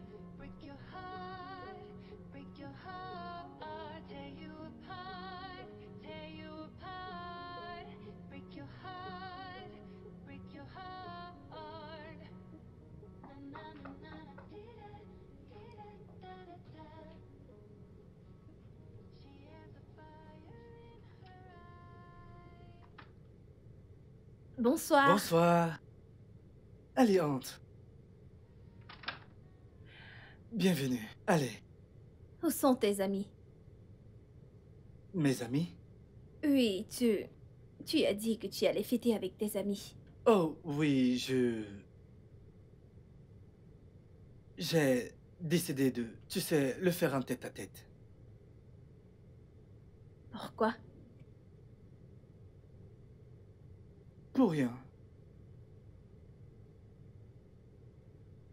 break your heart, tear you apart, tear you apart, break your heart, break your heart. Na na na na na, dee da da da da. She has a fire in her eye. Bonsoir. Bonsoir. Allez, entre. Bienvenue. Allez, Où sont tes amis? mes amis. Oui, tu as dit que tu allais fêter avec tes amis. Oh, oui, j'ai décidé de, tu sais, le faire en tête-à-tête. Pourquoi? Pour rien.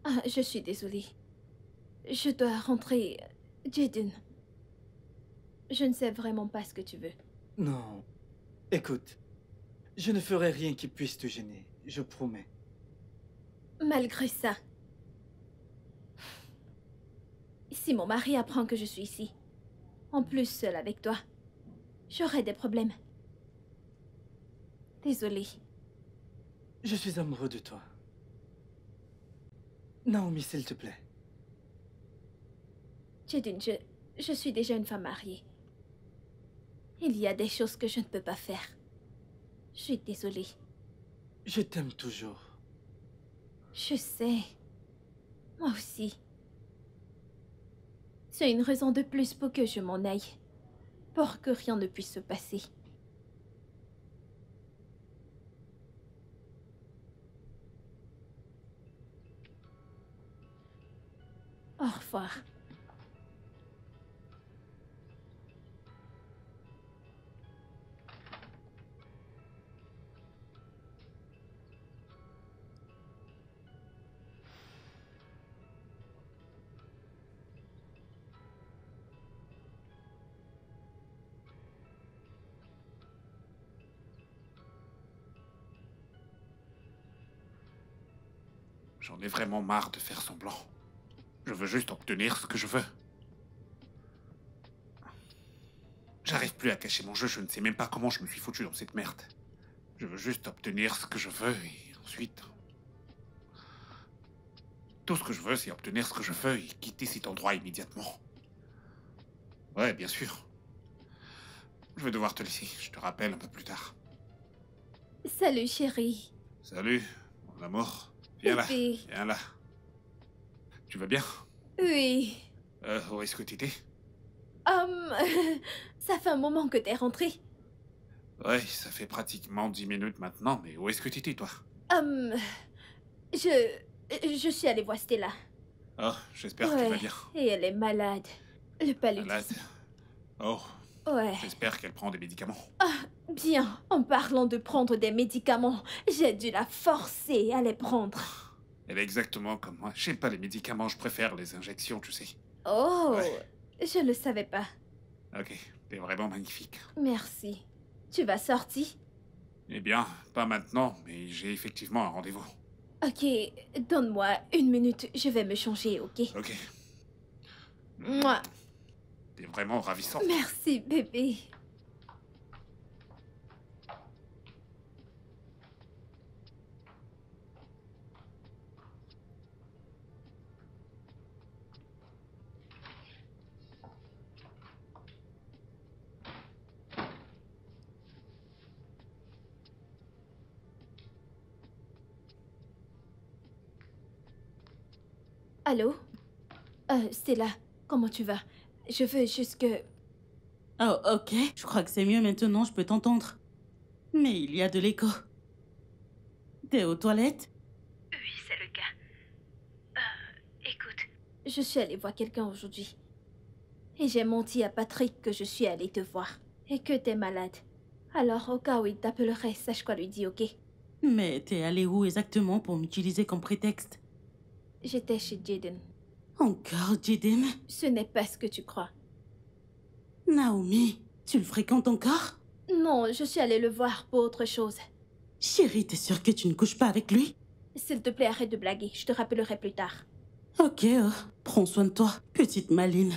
Ah, je suis désolée. Je dois rentrer. Jaden. Je ne sais vraiment pas ce que tu veux. Non. Écoute, je ne ferai rien qui puisse te gêner, je promets. Malgré ça. Si mon mari apprend que je suis ici, en plus seule avec toi, j'aurai des problèmes. Désolée. Je suis amoureux de toi. Naomi, s'il te plaît. Jaden, je suis déjà une femme mariée. Il y a des choses que je ne peux pas faire. Je suis désolée. Je t'aime toujours. Je sais. Moi aussi. C'est une raison de plus pour que je m'en aille. Pour que rien ne puisse se passer. Au revoir. J'en ai vraiment marre de faire semblant. Je veux juste obtenir ce que je veux. J'arrive plus à cacher mon jeu, je ne sais même pas comment je me suis foutu dans cette merde. Je veux juste obtenir ce que je veux et ensuite... Tout ce que je veux, c'est obtenir ce que je veux et quitter cet endroit immédiatement. Ouais, bien sûr. je vais devoir te laisser. Je te rappelle un peu plus tard. Salut, chérie. Salut, mon amour. Viens là, Bébé. viens là. Tu vas bien? Oui. Où est-ce que t'étais? Ça fait un moment que t'es rentré. Ouais, ça fait pratiquement 10 minutes maintenant, mais où est-ce que t'étais, toi? Je suis allée voir Stella. Oh, j'espère qu'elle va Ouais, bien. et elle est malade. Le paludisme. Malade. Oh, Ouais. j'espère qu'elle prend des médicaments. Bien, en parlant de prendre des médicaments, j'ai dû la forcer à les prendre. Elle est exactement comme moi. J'aime pas les médicaments, je préfère les injections, tu sais. Oh, Ouais. je ne savais pas. Ok, t'es vraiment magnifique. Merci. Tu vas sortir? Eh bien, pas maintenant, mais j'ai effectivement un rendez-vous. Ok, donne-moi 1 minute, je vais me changer, ok? Ok. Mouah. T'es vraiment ravissant. Merci, bébé. Allô? Stella, comment tu vas? Je veux juste que... Oh, ok. Je crois que c'est mieux maintenant, je peux t'entendre. Mais il y a de l'écho. T'es aux toilettes? Oui, c'est le cas. Écoute. Je suis allée voir quelqu'un aujourd'hui. Et j'ai menti à Patrick que je suis allée te voir. Et que t'es malade. Alors, au cas où il t'appellerait, sache quoi lui dire, ok? Mais t'es allé où exactement pour m'utiliser comme prétexte? J'étais chez Jaden. Encore, Jaden? Ce n'est pas ce que tu crois. Naomi, tu le fréquentes encore? Non, je suis allée le voir pour autre chose. Chérie, t'es sûre que tu ne couches pas avec lui? S'il te plaît, arrête de blaguer. Je te rappellerai plus tard. Ok, prends soin de toi, petite maline.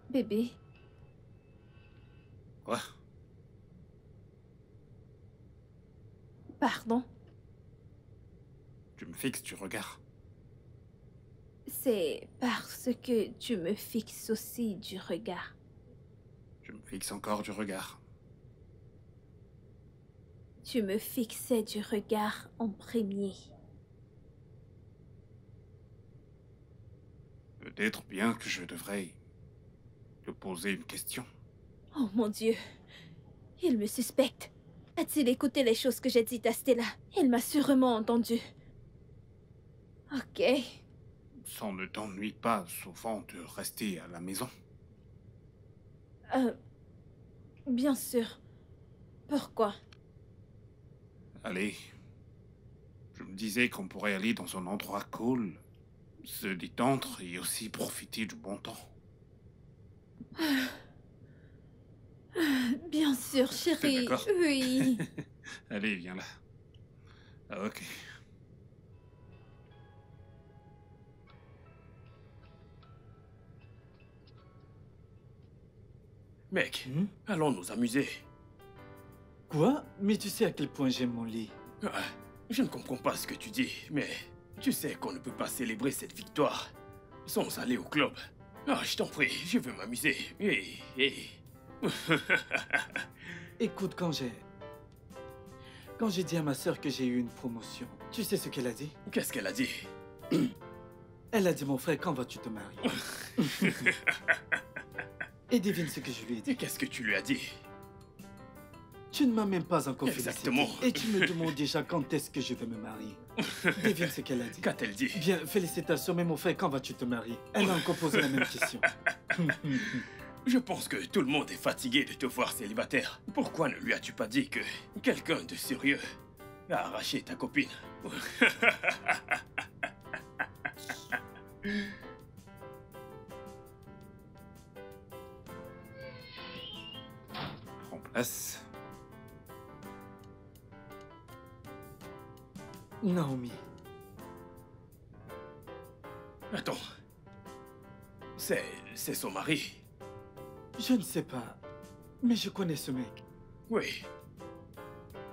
Bébé, Quoi? pardon. Tu me fixes du regard. C'est parce que tu me fixes aussi du regard. Je me fixe encore du regard. Tu me fixais du regard en premier. Peut-être bien que je devrais te poser une question. Oh mon Dieu. Il me suspecte. A-t-il écouté les choses que j'ai dites à Stella? Il m'a sûrement entendu. Ok. Ça ne t'ennuie pas souvent de rester à la maison? Bien sûr. Pourquoi? Allez. Je me disais qu'on pourrait aller dans un endroit cool, se détendre et aussi profiter du bon temps. Bien sûr, chérie. d'accord? Oui. Allez, viens là. Ah, ok. Mec, Hmm? allons nous amuser. Quoi? Mais tu sais à quel point j'aime mon lit. Ah, je ne comprends pas ce que tu dis, mais tu sais qu'on ne peut pas célébrer cette victoire sans aller au club. Ah, je t'en prie, je veux m'amuser. Et... Écoute, quand j'ai dit à ma sœur que j'ai eu une promotion, tu sais ce qu'elle a dit? Qu'est-ce qu'elle a dit? Elle a dit, mon frère, quand vas-tu te marier? Et devine ce que je lui ai Et dit. qu'est-ce que tu lui as dit? Tu ne m'as même pas encore Exactement. félicité. Et tu me demandes déjà quand est-ce que je vais me marier. Devine ce qu'elle a dit. Qu'a-t-elle dit? Bien, félicitations, mais mon frère, quand vas-tu te marier? Elle a encore posé la même question. Je pense que tout le monde est fatigué de te voir célibataire. Pourquoi ne lui as-tu pas dit que quelqu'un de sérieux a arraché ta copine? Prends place. Naomi. Attends. C'est son mari. Je ne sais pas, mais je connais ce mec. Oui.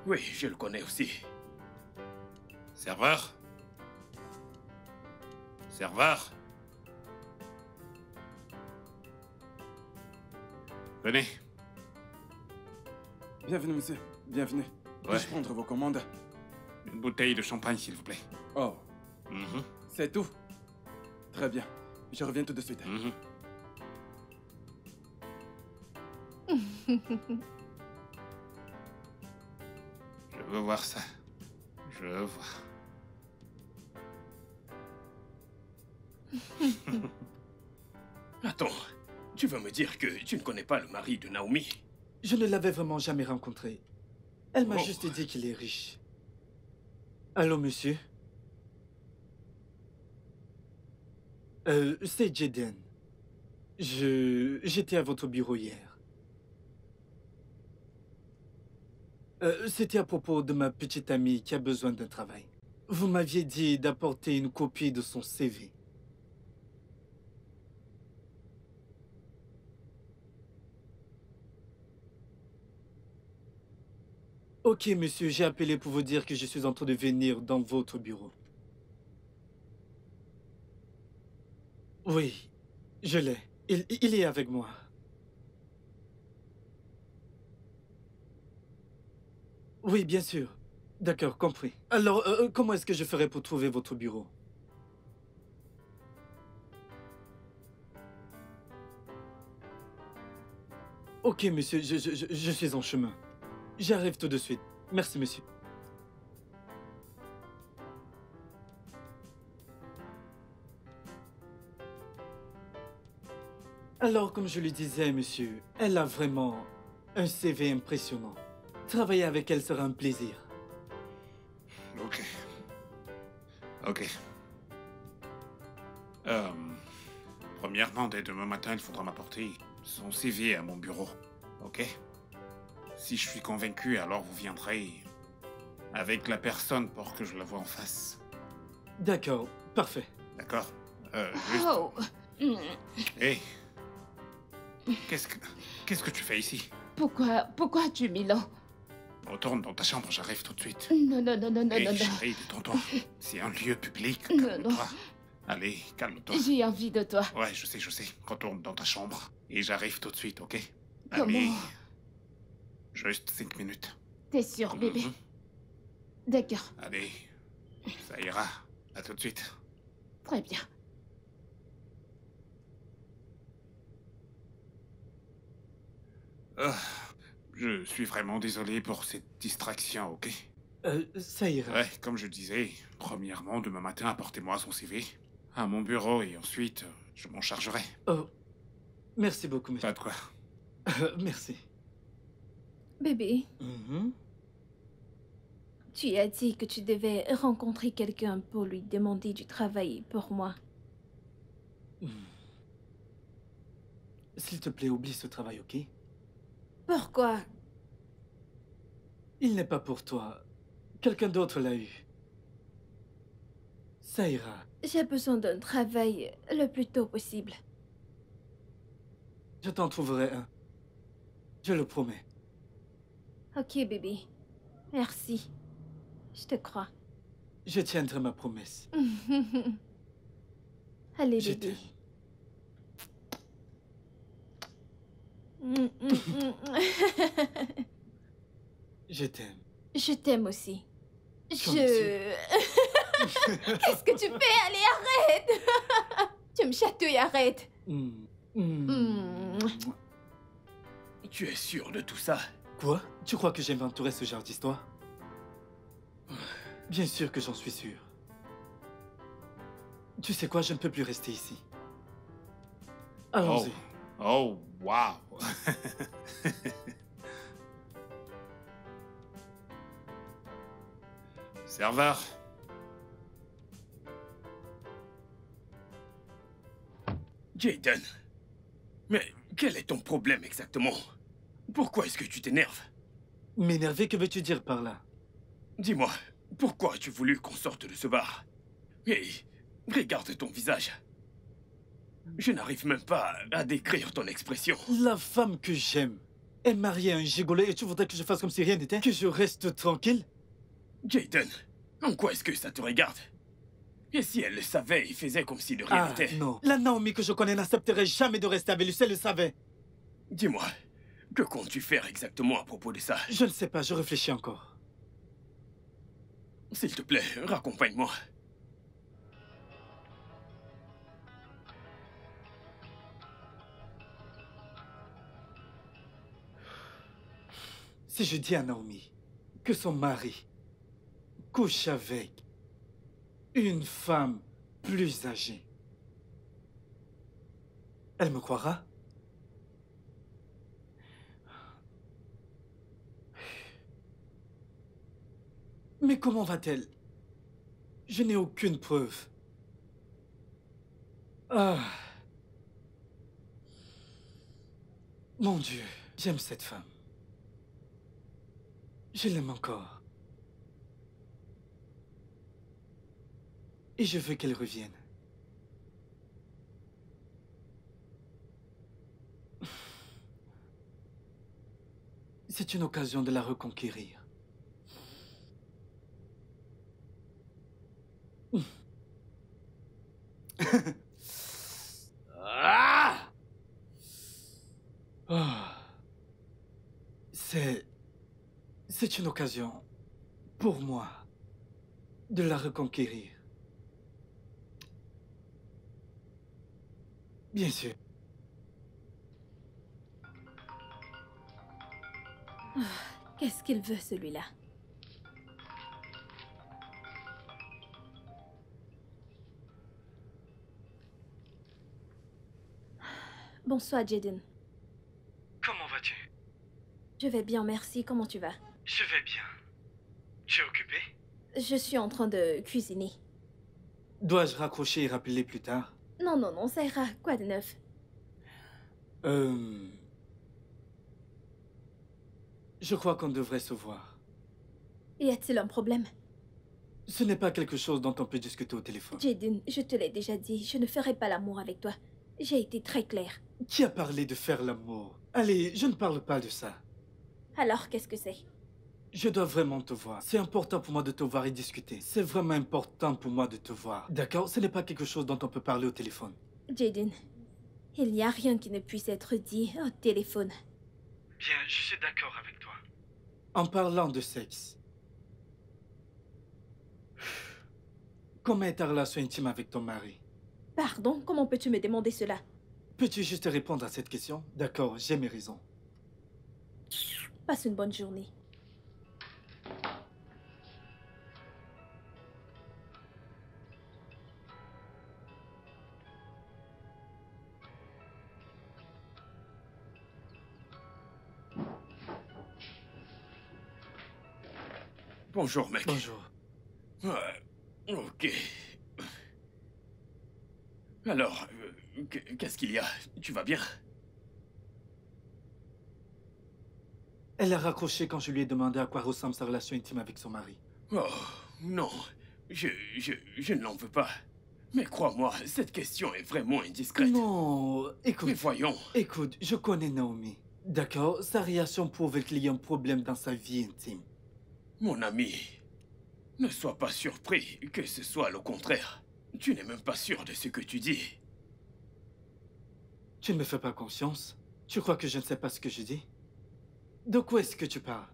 Oui, je le connais aussi. Serveur? Serveur? Venez. Bienvenue, monsieur. Bienvenue. Ouais. Puis-je prendre vos commandes? Une bouteille de champagne, s'il vous plaît. Oh, Mhm, c'est tout? Très bien. Je reviens tout de suite. mhm. Je veux voir ça. Je veux voir. Attends. Tu veux me dire que tu ne connais pas le mari de Naomi? Je ne l'avais vraiment jamais rencontré. Elle m'a Oh. juste dit qu'il est riche. Allô, monsieur? C'est Jaden. J'étais à votre bureau hier. C'était à propos de ma petite amie qui a besoin d'un travail. Vous m'aviez dit d'apporter une copie de son CV. Ok, monsieur, j'ai appelé pour vous dire que je suis en train de venir dans votre bureau. Oui, je l'ai. Il est avec moi. Oui, bien sûr. D'accord, compris. Alors, comment est-ce que je ferai pour trouver votre bureau? Ok, monsieur, je suis en chemin. J'arrive tout de suite. Merci, monsieur. Alors, comme je le disais, monsieur, elle a vraiment un CV impressionnant. Travailler avec elle sera un plaisir. Ok. Ok. Premièrement, dès demain matin, il faudra m'apporter son CV à mon bureau. Ok? Si je suis convaincu, alors vous viendrez avec la personne pour que je la voie en face. D'accord, parfait. D'accord? Juste... Oh. Hé! Qu'est-ce que tu fais ici? Pourquoi as-tu Milan? Retourne dans ta chambre, j'arrive tout de suite. Non, non, non, non, non, Hé, non, non. chérie, détends-toi. C'est un lieu public, Non, calme-toi. Allez, calme-toi. J'ai envie de toi. Ouais, je sais. Retourne dans ta chambre. Et j'arrive tout de suite, ok? Comment? Allez. Juste 5 minutes. T'es sûr, bébé? Mhm. D'accord, Allez. Ça ira. À tout de suite. très bien. Je suis vraiment désolé pour cette distraction, ok? Ça ira. Ouais, comme je disais, premièrement, demain matin, apportez-moi son CV à mon bureau et ensuite, je m'en chargerai. Oh, merci beaucoup, monsieur. Pas de quoi. Merci. Bébé, Mhm. tu as dit que tu devais rencontrer quelqu'un pour lui demander du travail pour moi. S'il te plaît, oublie ce travail, ok? Pourquoi? Il n'est pas pour toi. Quelqu'un d'autre l'a eu. Ça ira. J'ai besoin d'un travail le plus tôt possible. Je t'en trouverai un. Je le promets. Ok, bébé. Merci. Je te crois. Je tiendrai ma promesse. Allez, Je bébé. Je t'aime. Je t'aime aussi. Comme monsieur. Qu'est-ce que tu fais? Allez, arrête! Tu me chatouilles, arrête! Mm. Tu es sûr de tout ça? Quoi? Tu crois que j'inventerais ce genre d'histoire? Bien sûr que j'en suis sûr. Tu sais quoi? Je ne peux plus rester ici. Allons-y. Oh, wow. Serveur. Jaden. Mais quel est ton problème exactement? Pourquoi est-ce que tu t'énerves? M'énerver, que veux-tu dire par là? Dis-moi, Pourquoi as-tu voulu qu'on sorte de ce bar? Et regarde ton visage. Je n'arrive même pas à décrire ton expression. La femme que j'aime est mariée à un gigolo et tu voudrais que je fasse comme si rien n'était? Que je reste tranquille? Jaden, en quoi est-ce que ça te regarde? Et si elle le savait et faisait comme si de rien Ah n'était? non, la Naomi que je connais n'accepterait jamais de rester avec lui, elle le savait. Dis-moi, que comptes-tu faire exactement à propos de ça? Je ne sais pas, je réfléchis encore. S'il te plaît, raccompagne-moi. Si je dis à Naomi que son mari couche avec une femme plus âgée, elle me croira? Mais comment va-t-elle? Je n'ai aucune preuve. Ah. Mon Dieu, j'aime cette femme. Je l'aime encore. Et je veux qu'elle revienne. C'est une occasion de la reconquérir. Ah! Ah. C'est une occasion pour moi de la reconquérir. Bien sûr. Qu'est-ce qu'il veut, celui-là? Bonsoir, Jaden. Comment vas-tu? Je vais bien, merci. Comment tu vas? Je vais bien. Tu es occupé? Je suis en train de cuisiner. Dois-je raccrocher et rappeler plus tard? Non, non, non, ça ira. Quoi de neuf? Je crois qu'on devrait se voir. Y a-t-il un problème? Ce n'est pas quelque chose dont on peut discuter au téléphone. Jaden, je te l'ai déjà dit, je ne ferai pas l'amour avec toi. J'ai été très claire. Qui a parlé de faire l'amour? Allez, je ne parle pas de ça. Alors, qu'est-ce que c'est? Je dois vraiment te voir. C'est important pour moi de te voir et discuter. C'est vraiment important pour moi de te voir. D'accord? Ce n'est pas quelque chose dont on peut parler au téléphone. Jaden, il n'y a rien qui ne puisse être dit au téléphone. Bien, je suis d'accord avec toi. En parlant de sexe, comment est ta relation intime avec ton mari? Pardon, comment peux-tu me demander cela? Peux-tu juste répondre à cette question? D'accord, j'ai mes raisons. Passe une bonne journée. Bonjour, mec. Bonjour. Ok. Alors, qu'est-ce qu'il y a? Tu vas bien? Elle a raccroché quand je lui ai demandé à quoi ressemble sa relation intime avec son mari. Oh, non. Je ne l'en veux pas. Mais crois-moi, cette question est vraiment indiscrète. Non, écoute. Mais voyons. Écoute, je connais Naomi. D'accord? Sa réaction prouve qu'il y a un problème dans sa vie intime. Mon ami, ne sois pas surpris que ce soit le contraire. Tu n'es même pas sûr de ce que tu dis. Tu ne me fais pas confiance? Tu crois que je ne sais pas ce que je dis? De quoi est-ce que tu parles?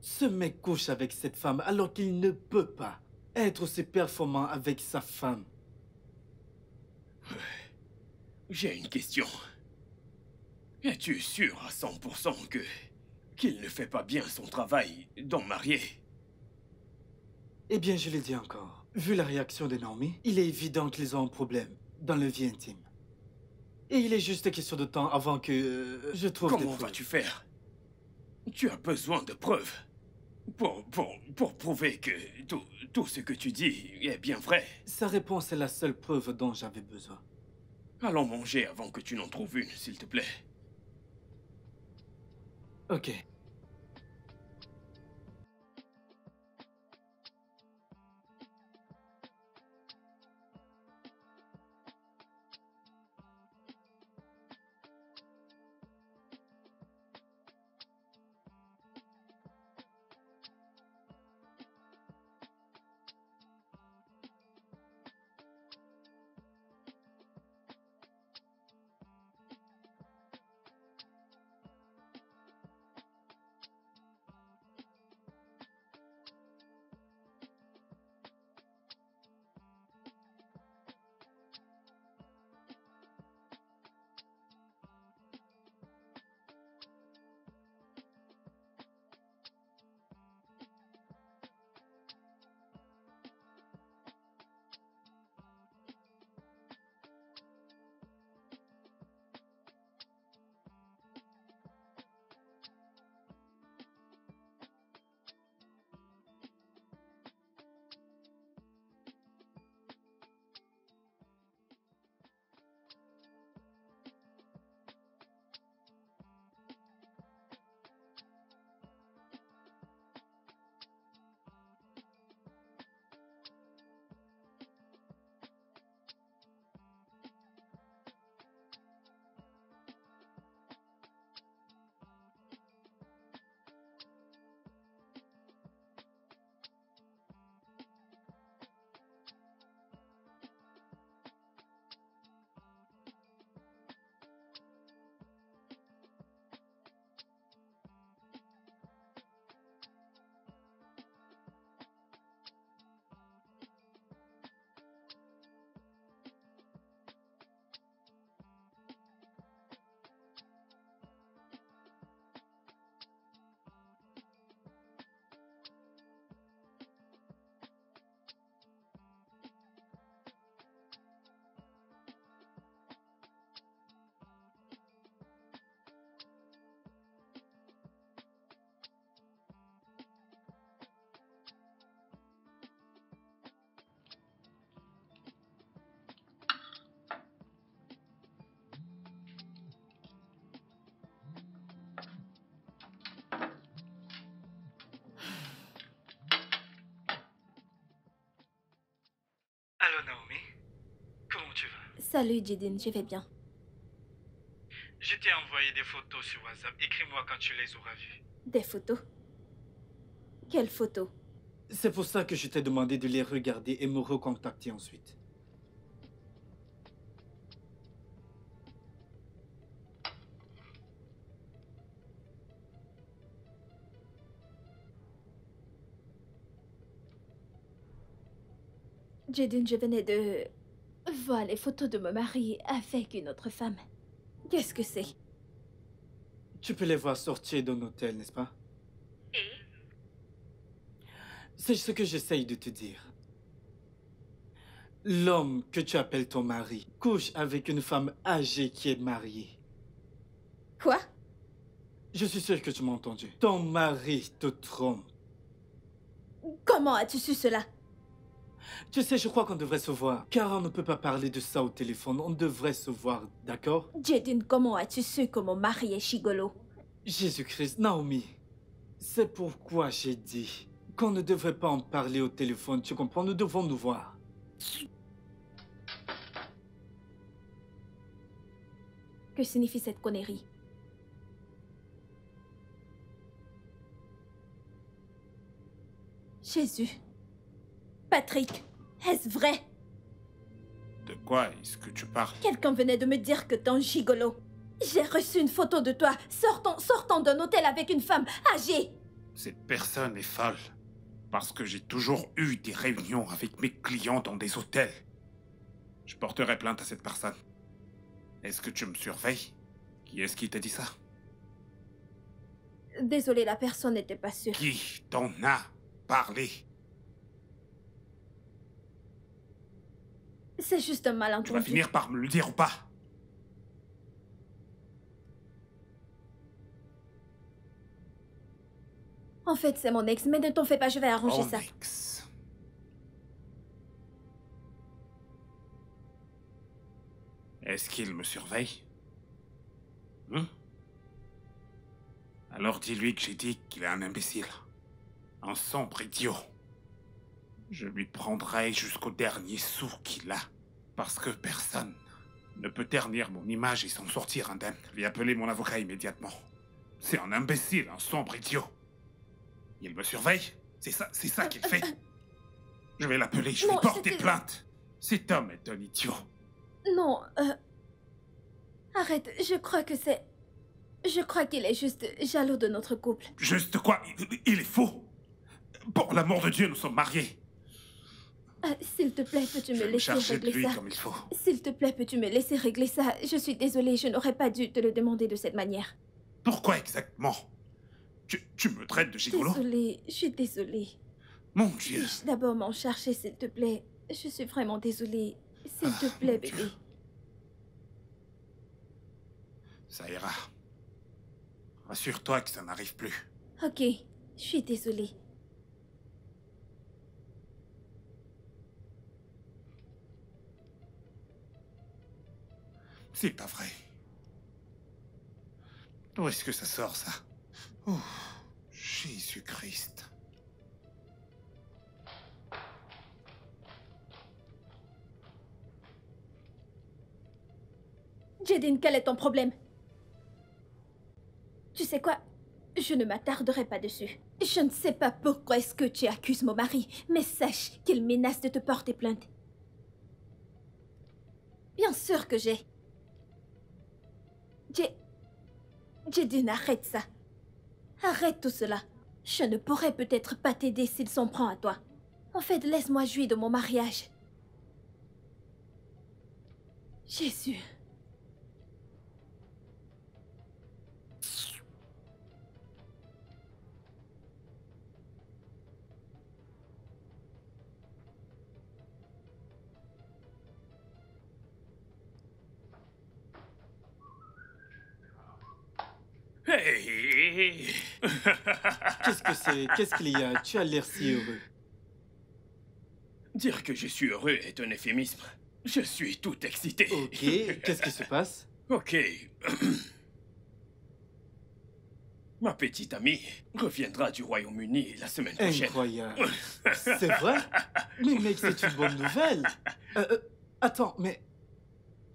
Ce mec couche avec cette femme alors qu'il ne peut pas être aussi performant avec sa femme. J'ai une question. Es-tu sûr à 100% qu'il ne fait pas bien son travail d'homme marié? Eh bien, je le dis encore. Vu la réaction de Naomi, il est évident qu'ils ont un problème dans leur vie intime. Et il est juste question de temps avant que je trouve des Comment preuves. vas-tu faire? Tu as besoin de preuves pour prouver que tout ce que tu dis est bien vrai. Sa réponse est la seule preuve dont j'avais besoin. Allons manger avant que tu n'en trouves une, s'il te plaît. Ok. Salut Jidin, je vais bien. Je t'ai envoyé des photos sur WhatsApp. Écris-moi quand tu les auras vues. Des photos? Quelles photos? C'est pour ça que je t'ai demandé de les regarder et me recontacter ensuite. Jidin, je venais de voir les photos de mon mari avec une autre femme. Qu'est-ce que c'est? Tu peux les voir sortir d'un hôtel, n'est-ce pas? Et? C'est ce que j'essaye de te dire. L'homme que tu appelles ton mari couche avec une femme âgée qui est mariée. Quoi? Je suis sûr que tu m'as entendu. Ton mari te trompe. Comment as-tu su cela? Tu sais, je crois qu'on devrait se voir. Car on ne peut pas parler de ça au téléphone. On devrait se voir, d'accord? Jidin, comment as-tu su que mon mari est gigolo? Jésus-Christ, Naomi. C'est pourquoi j'ai dit qu'on ne devrait pas en parler au téléphone. Tu comprends? Nous devons nous voir. Que signifie cette connerie? Jésus. Patrick, est-ce vrai? De quoi est-ce que tu parles? Quelqu'un venait de me dire que t'es un gigolo. J'ai reçu une photo de toi sortant d'un hôtel avec une femme âgée. Cette personne est folle. Parce que j'ai toujours eu des réunions avec mes clients dans des hôtels. Je porterai plainte à cette personne. Est-ce que tu me surveilles? Qui est-ce qui t'a dit ça? Désolée, la personne n'était pas sûre. Qui t'en a parlé? C'est juste un Tu vas malentendu. finir par me le dire ou pas? En fait, c'est mon ex, mais ne t'en fais pas, je vais arranger Mon ça. ex. Est-ce qu'il me surveille? Alors dis-lui que j'ai dit qu'il est un imbécile. Un sombre idiot. Je lui prendrai jusqu'au dernier sou qu'il a. Parce que personne ne peut ternir mon image et s'en sortir indemne. Lui appeler mon avocat immédiatement. C'est un imbécile, un sombre idiot. Il me surveille? C'est ça qu'il fait? Je vais l'appeler, je vais Non, porter c'était- plainte. Cet homme est un idiot. Non, arrête, je crois que c'est... Je crois qu'il est juste jaloux de notre couple. Juste quoi? Il est faux. Pour l'amour de Dieu, nous sommes mariés. S'il te plaît, peux-tu Je me vais me laisser charger de régler lui ça? comme il faut. S'il te plaît, peux-tu me laisser régler ça? Je suis désolée, je n'aurais pas dû te le demander de cette manière. Pourquoi exactement? Tu me traites de gigolo? Désolée, je suis désolée. Mon Dieu. Puis-je d'abord m'en charger, s'il te plaît? Je suis vraiment désolée. S'il te plaît, mon Dieu. bébé. Ça ira. Rassure-toi que ça n'arrive plus. Ok, je suis désolée. C'est pas vrai. D'où est-ce que ça sort, ça? Oh, Jésus-Christ. Jidin, quel est ton problème? Tu sais quoi? Je ne m'attarderai pas dessus. Je ne sais pas pourquoi est-ce que tu accuses mon mari, mais sache qu'il menace de te porter plainte. Bien sûr que j'ai. Jidin, arrête ça. Arrête tout cela. Je ne pourrais peut-être pas t'aider s'il s'en prend à toi. En fait, laisse-moi jouir de mon mariage. Jésus. Hey! Qu'est-ce que c'est? Qu'est-ce qu'il y a? Tu as l'air si heureux. Dire que je suis heureux est un euphémisme. Je suis tout excité. Ok, qu'est-ce qui se passe? Ok. Ma petite amie reviendra du Royaume-Uni la semaine prochaine. Incroyable. C'est vrai? Mais mec, c'est une bonne nouvelle. Attends, mais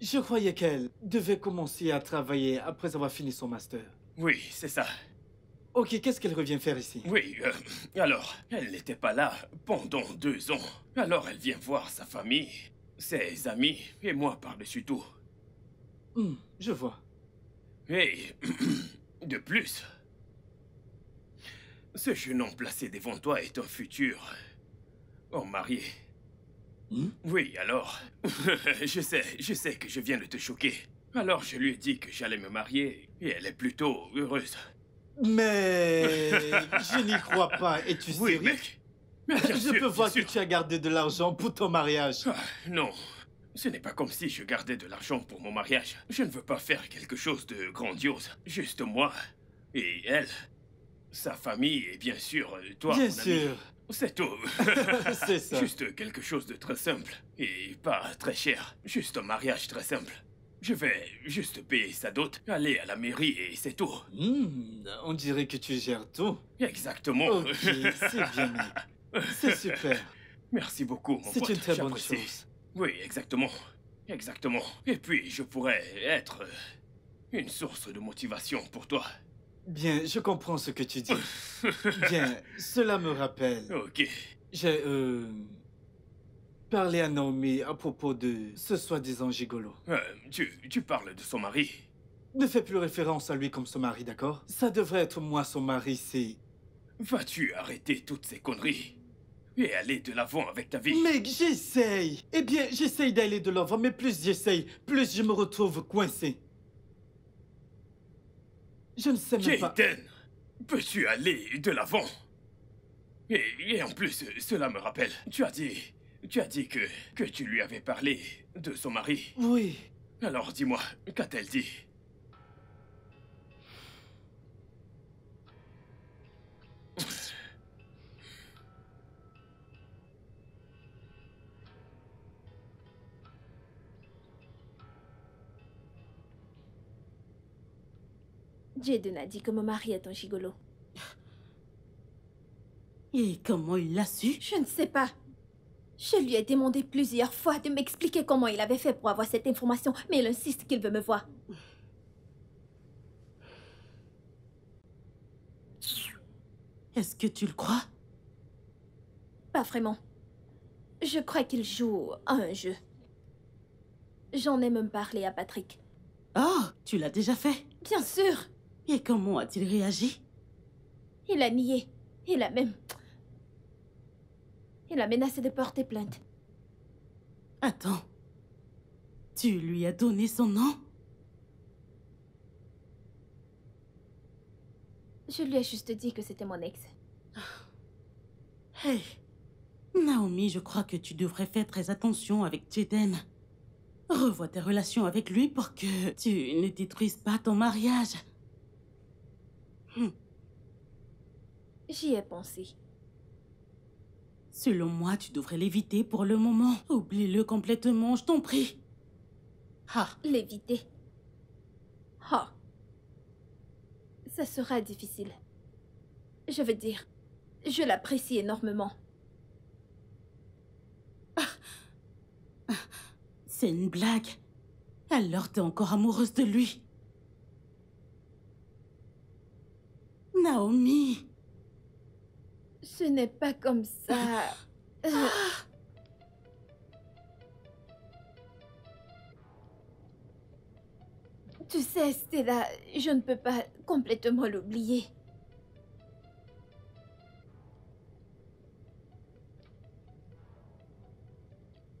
Je croyais qu'elle devait commencer à travailler après avoir fini son master. Oui, c'est ça. Ok, qu'est-ce qu'elle revient faire ici? Oui, alors, elle n'était pas là pendant 2 ans. Alors elle vient voir sa famille, ses amis et moi par-dessus tout. Je vois. Et de plus, ce jeune homme placé devant toi est un futur homme marié. Oui, alors, je sais que je viens de te choquer. Alors je lui ai dit que j'allais me marier et elle est plutôt heureuse. Mais je n'y crois pas. Es-tu Oui, sérieux? mec. Mais bien Je sûr, peux bien voir que sûr. tu as gardé de l'argent pour ton mariage. Ah, non, ce n'est pas comme si je gardais de l'argent pour mon mariage. Je ne veux pas faire quelque chose de grandiose. Juste moi et elle, sa famille et bien sûr toi, Bien mon ami. sûr. C'est tout. C'est ça. Juste quelque chose de très simple et pas très cher. Juste un mariage très simple. Je vais juste payer sa dot, aller à la mairie et c'est tout. On dirait que tu gères tout. Exactement. Ok, c'est bien, mec. C'est super. Merci beaucoup, mon pote. C'est une très bonne j'apprécie. chose. Oui, exactement. Exactement. Et puis, je pourrais être une source de motivation pour toi. Bien, je comprends ce que tu dis. Bien, cela me rappelle. Ok. J'ai parlé à Naomi à propos de ce soi-disant gigolo. Tu parles de son mari. Ne fais plus référence à lui comme son mari, d'accord? Ça devrait être moi son mari, c'est... Vas-tu arrêter toutes ces conneries et aller de l'avant avec ta vie? Mec, j'essaye. Eh bien, j'essaye d'aller de l'avant, mais plus j'essaye, plus je me retrouve coincé. Je ne sais même pas... Jaden, peux-tu aller de l'avant? Et en plus, cela me rappelle, tu as dit que tu lui avais parlé de son mari. Oui. Alors dis-moi, qu'a-t-elle dit? Jaden a dit que mon mari est un gigolo. Et comment il l'a su? Je ne sais pas. Je lui ai demandé plusieurs fois de m'expliquer comment il avait fait pour avoir cette information, mais il insiste qu'il veut me voir. Est-ce que tu le crois? Pas vraiment. Je crois qu'il joue à un jeu. J'en ai même parlé à Patrick. Oh, tu l'as déjà fait? Bien sûr. Et comment a-t-il réagi? Il a nié. Il a même... Il a menacé de porter plainte. Attends. Tu lui as donné son nom? Je lui ai juste dit que c'était mon ex. Hey. Naomi, je crois que tu devrais faire très attention avec Jaden. Revois tes relations avec lui pour que tu ne détruises pas ton mariage. J'y ai pensé. Selon moi, tu devrais l'éviter pour le moment. Oublie-le complètement, je t'en prie. Ah, L'éviter. Ah. Ça sera difficile. Je veux dire, je l'apprécie énormément. c'est une blague. Alors t'es encore amoureuse de lui. Naomi. Ce n'est pas comme ça. Tu sais, Stella, je ne peux pas complètement l'oublier.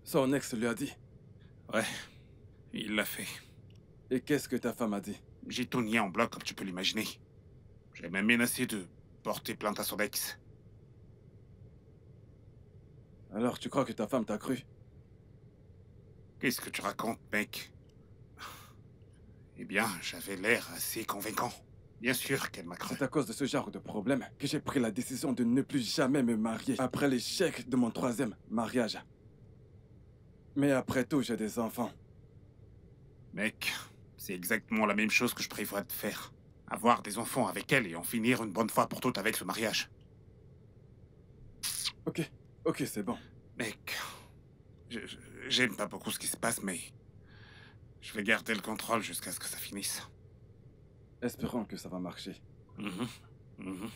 Son ex lui a dit. Ouais, il l'a fait. Et qu'est-ce que ta femme a dit? J'ai tout nié en bloc, comme tu peux l'imaginer. J'ai même menacé de porter plainte à son ex. Alors tu crois que ta femme t'a cru? Qu'est-ce que tu racontes, mec? Eh bien, j'avais l'air assez convaincant. Bien sûr qu'elle m'a cru. C'est à cause de ce genre de problème que j'ai pris la décision de ne plus jamais me marier après l'échec de mon 3e mariage. Mais après tout, j'ai des enfants. Mec, c'est exactement la même chose que je prévois de faire. Avoir des enfants avec elle et en finir une bonne fois pour toutes avec ce mariage. Ok, c'est bon. Mec, j'aime pas beaucoup ce qui se passe, mais Je vais garder le contrôle jusqu'à ce que ça finisse. Espérons que ça va marcher. Mhm. Mhm.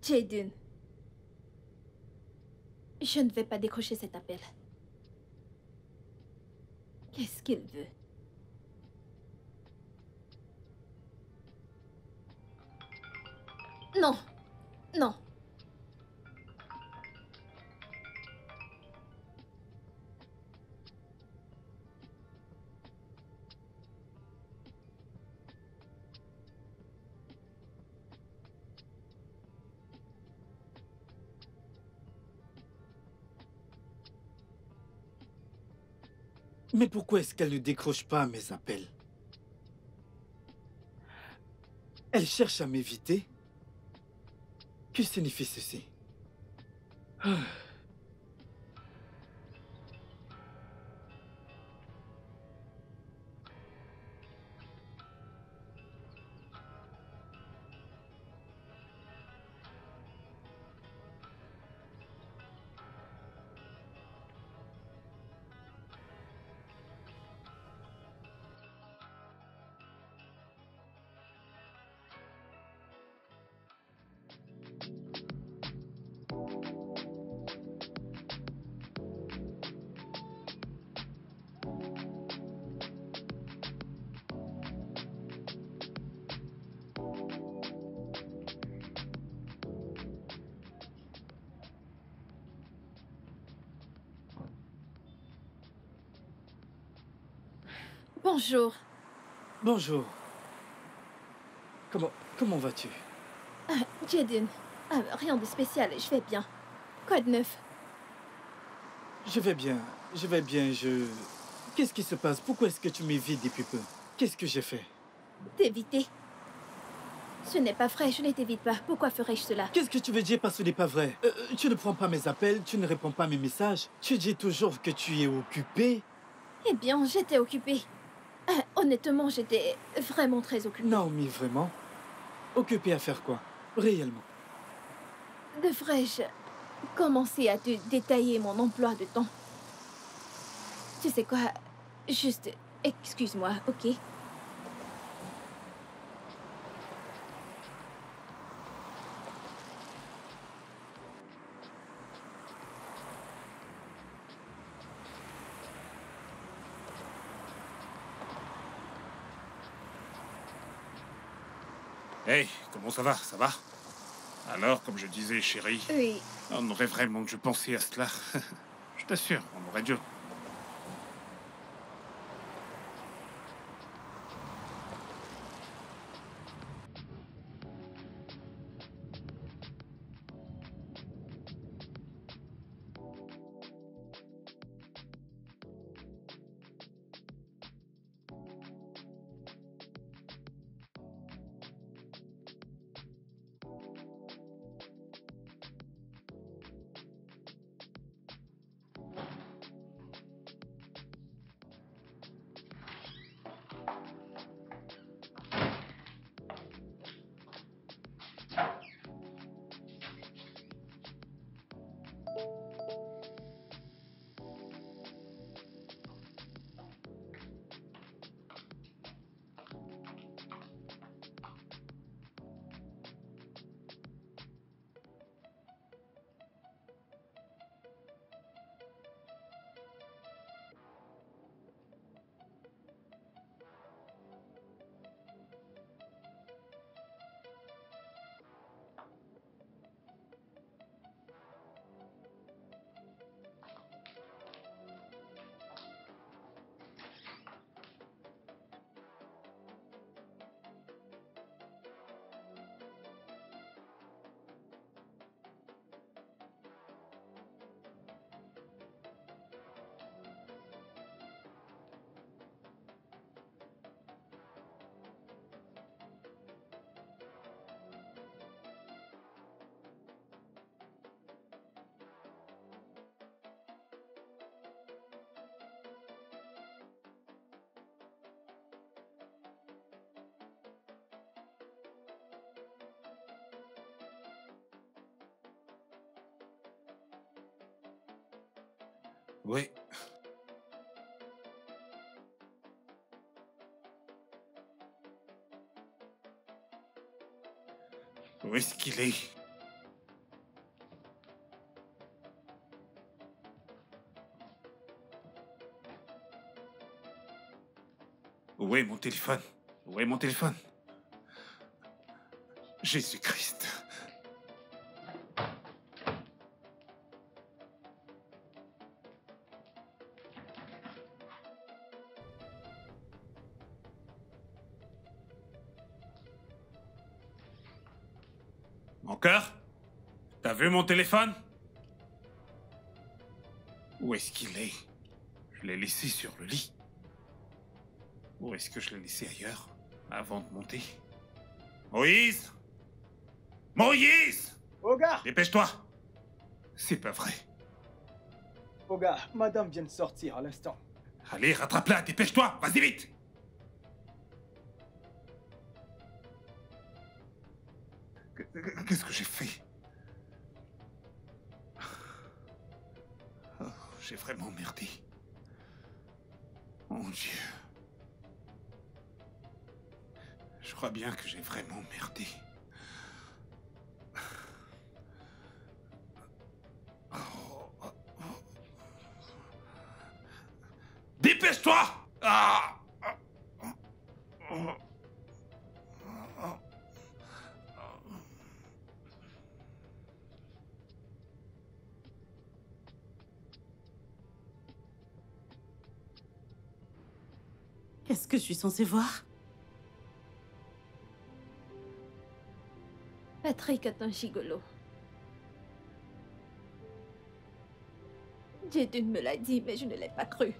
Jaden, je ne vais pas décrocher cet appel. Qu'est-ce qu'il veut? Non, non. Mais pourquoi est-ce qu'elle ne décroche pas mes appels? Elle cherche à m'éviter? Que signifie ceci? Ah. Bonjour. Bonjour. Comment vas-tu? Jaden. Rien de spécial, je vais bien. Quoi de neuf? Je vais bien, Qu'est-ce qui se passe? Pourquoi est-ce que tu m'évites depuis peu? Qu'est-ce que j'ai fait? T'éviter? Ce n'est pas vrai, je ne t'évite pas. Pourquoi ferais-je cela? Qu'est-ce que tu veux dire par ce n'est pas vrai? Tu ne prends pas mes appels, tu ne réponds pas à mes messages. Tu dis toujours que tu es occupé. Eh bien, j'étais occupée. Honnêtement, j'étais vraiment très occupée. Naomi, vraiment? Occupé à faire quoi? Réellement? Devrais-je commencer à te détailler mon emploi de temps? Tu sais quoi? Juste, excuse-moi, ok? Hey, comment ça va? Ça va? Alors, comme je disais, chérie, Oui. on aurait vraiment dû penser à cela. Je t'assure, on aurait dû. Oui. Où est-ce qu'il est? Où est mon téléphone? Où est mon téléphone? Jésus-Christ. Mon cœur? T'as vu mon téléphone? Où est-ce qu'il est? Je l'ai laissé sur le lit. Où est-ce que je l'ai laissé ailleurs, avant de monter? Moïse? Moïse! Oga! Dépêche-toi! C'est pas vrai. Oga, madame vient de sortir à l'instant. Allez, rattrape-la, dépêche-toi! Vas-y vite! Qu'est-ce que j'ai fait? Oh, j'ai vraiment merdé. Mon Dieu. Je crois bien que j'ai vraiment merdé. Dépêche-toi! Ah! Qu'est-ce que je suis censée voir? Patrick est un gigolo. Jaden me l'a dit, mais je ne l'ai pas cru.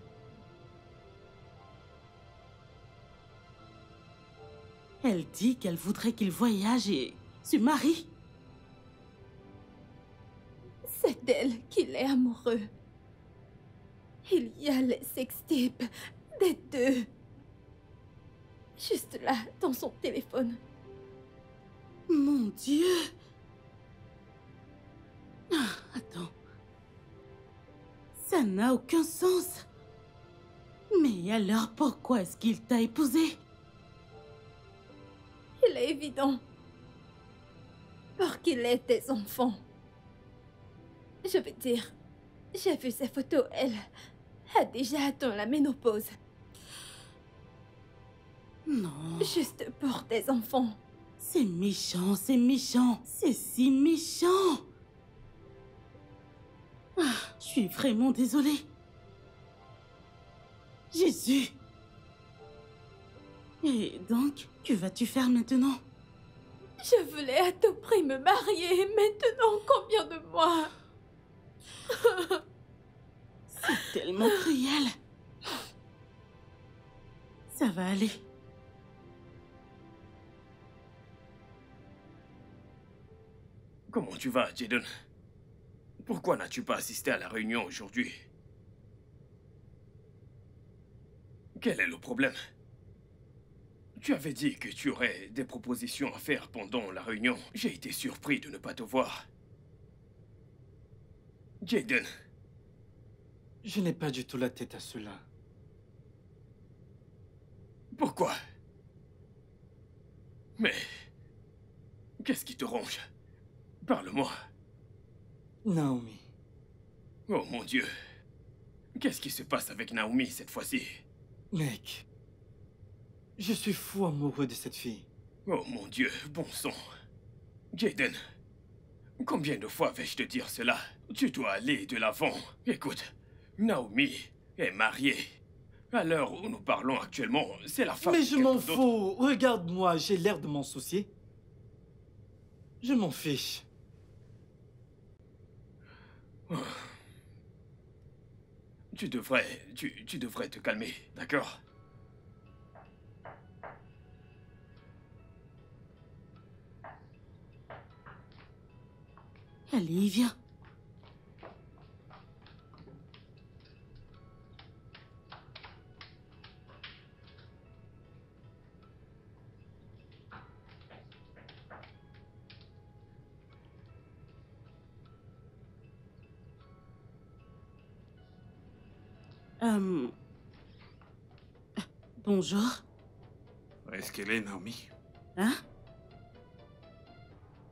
Elle dit qu'elle voudrait qu'il voyage et se marie. C'est d'elle qu'il est amoureux. Il y a les sextapes des deux. Juste là, dans son téléphone. Mon Dieu! Ah, attends. Ça n'a aucun sens. Mais alors pourquoi est-ce qu'il t'a épousée? Il est évident. Pour qu'il ait des enfants. Je veux dire, j'ai vu ses photos, elle a déjà atteint la ménopause. Non. Juste pour des enfants. C'est méchant, c'est méchant. C'est si méchant. Ah, je suis vraiment désolée. Jésus. Et donc, que vas-tu faire maintenant? Je voulais à tout prix me marier. Maintenant, combien de mois? C'est tellement cruel. Ça va aller. Comment tu vas, Jaden? Pourquoi n'as-tu pas assisté à la réunion aujourd'hui? Quel est le problème? Tu avais dit que tu aurais des propositions à faire pendant la réunion. J'ai été surpris de ne pas te voir. Jaden. Je n'ai pas du tout la tête à cela. Pourquoi? Mais... qu'est-ce qui te ronge? Parle-moi. Naomi. Oh mon Dieu. Qu'est-ce qui se passe avec Naomi cette fois-ci? Mec, je suis fou amoureux de cette fille. Oh mon Dieu, bon sang. Jaden, combien de fois vais-je te dire cela? Tu dois aller de l'avant. Écoute, Naomi est mariée. À l'heure où nous parlons actuellement, c'est la femme Mais de je m'en quelqu'un d'autre. fous. Regarde-moi, j'ai l'air de m'en soucier. Je m'en fiche. Tu devrais te calmer, d'accord? Allez, viens. Euh... Bonjour. Où est-ce qu'elle est, Naomi? Hein?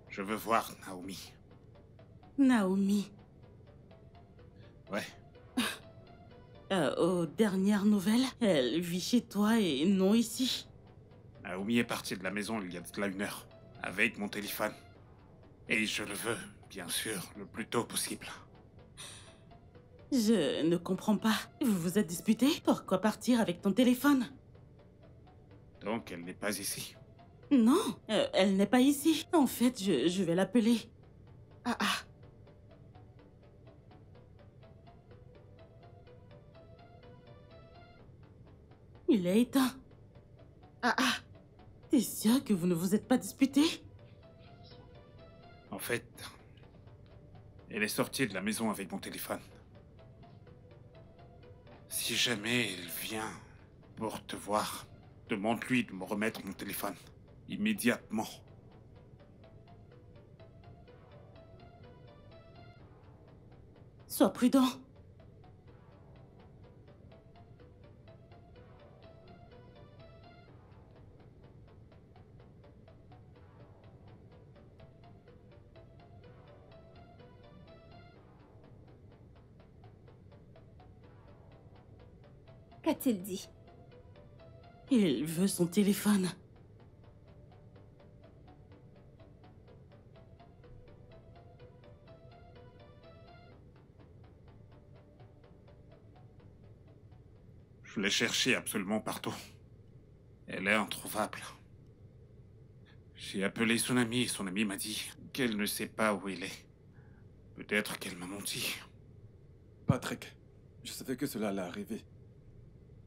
Je veux voir Naomi. Naomi. Ouais. Aux dernières nouvelles, elle vit chez toi et non ici. Naomi est partie de la maison il y a de cela 1 heure, avec mon téléphone. Et je le veux, bien sûr, le plus tôt possible. Je ne comprends pas. Vous vous êtes disputé? Pourquoi partir avec ton téléphone? Donc elle n'est pas ici. Non, elle n'est pas ici. En fait, je vais l'appeler. Ah ah. Il est éteint. Ah ah. T'es sûr que vous ne vous êtes pas disputé? En fait, elle est sortie de la maison avec mon téléphone. Si jamais elle vient pour te voir, demande-lui de me remettre mon téléphone. Immédiatement. Sois prudent. Qu'a-t-il dit? Il veut son téléphone. Je l'ai cherchée absolument partout. Elle est introuvable. J'ai appelé son amie et son amie m'a dit qu'elle ne sait pas où elle est. Peut-être qu'elle m'a menti. Patrick, je savais que cela allait arriver.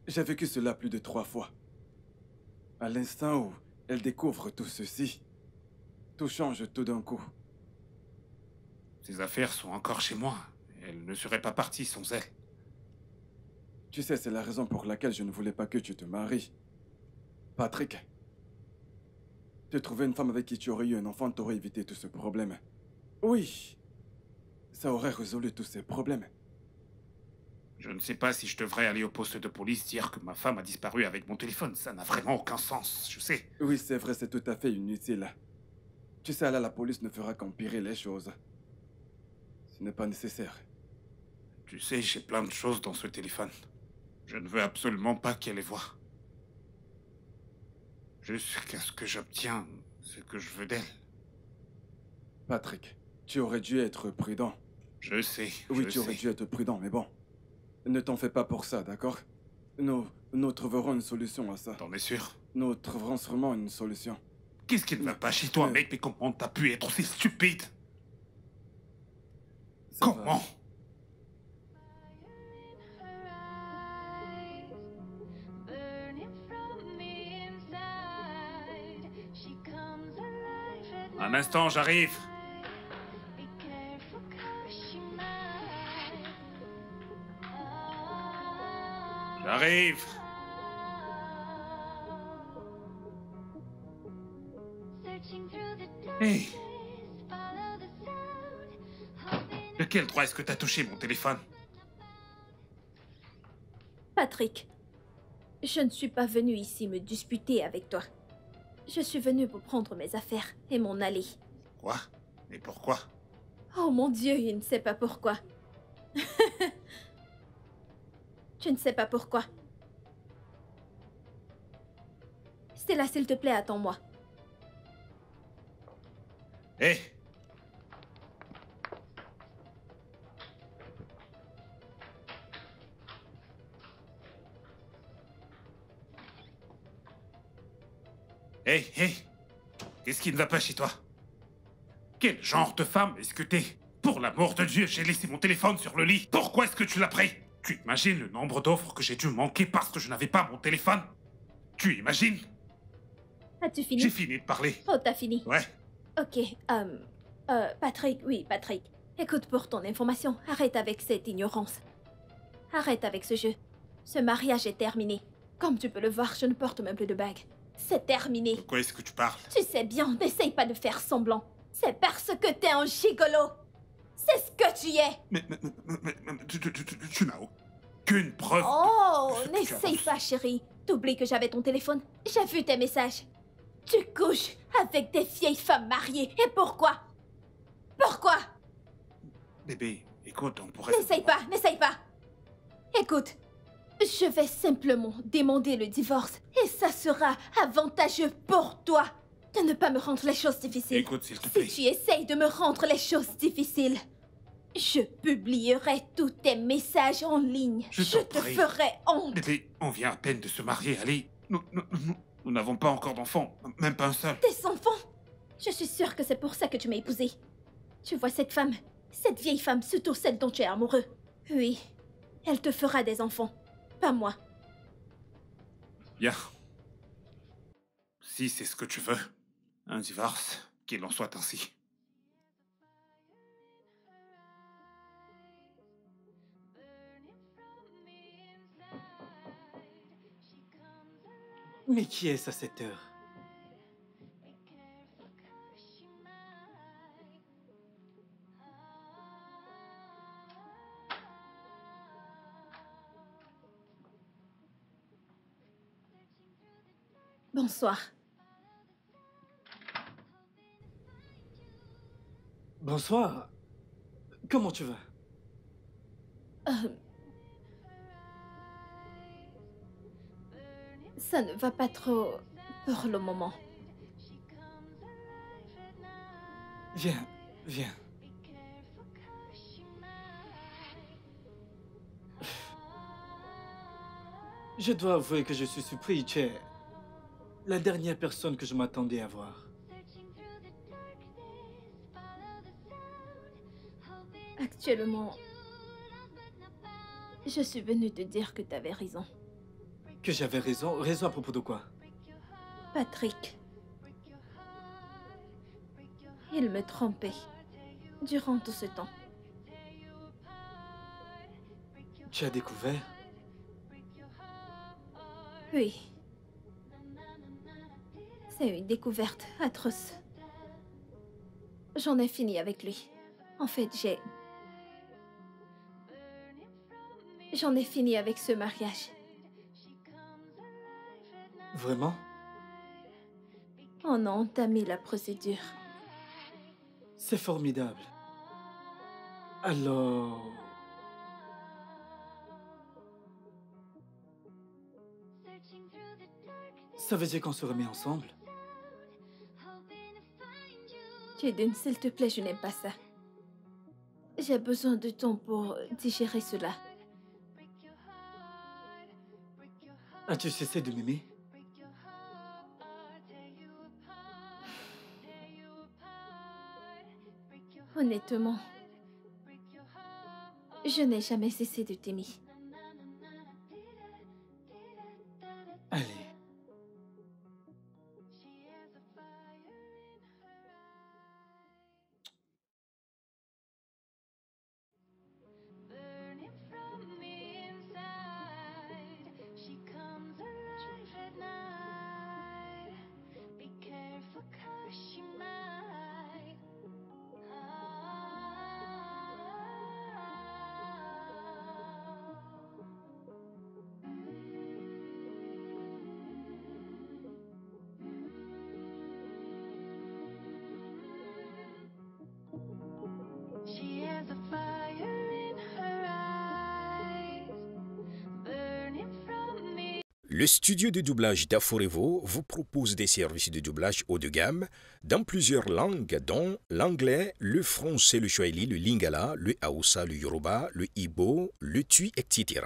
J'ai vécu cela plus de 3 fois. À l'instant où elle découvre tout ceci, tout change tout d'un coup. Ses affaires sont encore chez moi. Elle ne serait pas partie sans elle. Tu sais, c'est la raison pour laquelle je ne voulais pas que tu te maries. Patrick, te trouver une femme avec qui tu aurais eu un enfant t'aurait évité tout ce problème. Oui, ça aurait résolu tous ces problèmes. Je ne sais pas si je devrais aller au poste de police dire que ma femme a disparu avec mon téléphone. Ça n'a vraiment aucun sens, je sais. Oui, c'est vrai, c'est tout à fait inutile. Tu sais, là, la police ne fera qu'empirer les choses. Ce n'est pas nécessaire. Tu sais, j'ai plein de choses dans ce téléphone. Je ne veux absolument pas qu'elle les voie. Jusqu'à ce que j'obtienne ce que je veux d'elle. Patrick, tu aurais dû être prudent. Je sais, Oui, je tu aurais sais. dû être prudent, mais bon. Ne t'en fais pas pour ça, d'accord? Nous trouverons une solution à ça. T'en es sûr? Nous trouverons sûrement une solution. Qu'est-ce qui ne va pas chez toi, mec? Mais comment t'as pu être aussi stupide? Ça va. Comment? Burning from the inside, she comes alive at Un instant, j'arrive. night. Be careful 'cause she might. J'arrive. Searching through the Hey, darkness, follow the sound, hoping de quel droit est-ce que t'as touché mon téléphone? Patrick, je ne suis pas venue ici me disputer avec toi. Je suis venue pour prendre mes affaires et m'en aller. Quoi? Et pourquoi? Oh mon Dieu, il ne sait pas pourquoi. Tu ne sais pas pourquoi. Stella, s'il te plaît, attends-moi. Hé! Hé, hé! Qu'est-ce qui ne va pas chez toi? Quel genre de femme est-ce que t'es? Pour l'amour de Dieu, j'ai laissé mon téléphone sur le lit. Pourquoi est-ce que tu l'as pris? Tu imagines le nombre d'offres que j'ai dû manquer parce que je n'avais pas mon téléphone? Tu imagines? As-tu fini? J'ai fini de parler. Oh, t'as fini. Ouais. Ok, Patrick, oui, Patrick. Écoute, pour ton information, arrête avec cette ignorance. Arrête avec ce jeu. Ce mariage est terminé. Comme tu peux le voir, je ne porte même plus de bague. C'est terminé. De quoi est-ce que tu parles? Tu sais bien, n'essaye pas de faire semblant. C'est parce que t'es un gigolo. C'est ce que tu es. Mais tu n'as aucune preuve. Oh, de ce que tu n'essaye avances. pas, chérie. T'oublies que j'avais ton téléphone. J'ai vu tes messages. Tu couches avec des vieilles femmes mariées. Et pourquoi? Pourquoi? Bébé, écoute, on pourrait... N'essaye pas, n'essaye pas. Écoute, je vais simplement demander le divorce. Et ça sera avantageux pour toi de ne pas me rendre les choses difficiles. Écoute, s'il te plaît. Si tu essayes de me rendre les choses difficiles, je publierai tous tes messages en ligne. Je Je t'en te prie. ferai honte. Bébé, on vient à peine de se marier, allez. Nous n'avons pas encore d'enfants, même pas un seul. Tes enfants? Je suis sûre que c'est pour ça que tu m'as épousée. Tu vois cette femme, cette vieille femme, surtout celle dont tu es amoureux. Oui, elle te fera des enfants, pas moi. Bien. Si c'est ce que tu veux, un divorce, qu'il en soit ainsi. Mais qui est-ce à cette heure? Bonsoir. Bonsoir. Comment tu vas? Ça ne va pas trop pour le moment. Viens, viens. Je dois avouer que je suis surpris. Tu es la dernière personne que je m'attendais à voir. Actuellement, je suis venue te dire que tu avais raison. Que j'avais raison? Raison à propos de quoi? Patrick. Il me trompait durant tout ce temps. Tu as découvert? Oui. C'est une découverte atroce. J'en ai fini avec lui. En fait, j'en ai fini avec ce mariage. Vraiment? On a entamé la procédure. C'est formidable. Alors... Ça veut dire qu'on se remet ensemble? Jaden, s'il te plaît, je n'aime pas ça. J'ai besoin de temps pour digérer cela. As-tu cessé de m'aimer? Honnêtement, je n'ai jamais cessé de t'aimer. Allez. She has a fire in her eyes, burning from me. Le studio de doublage d'Aforevo vous propose des services de doublage haut de gamme dans plusieurs langues, dont l'anglais, le français, le swahili, le lingala, le haoussa, le yoruba, le ibo, le tui, etc.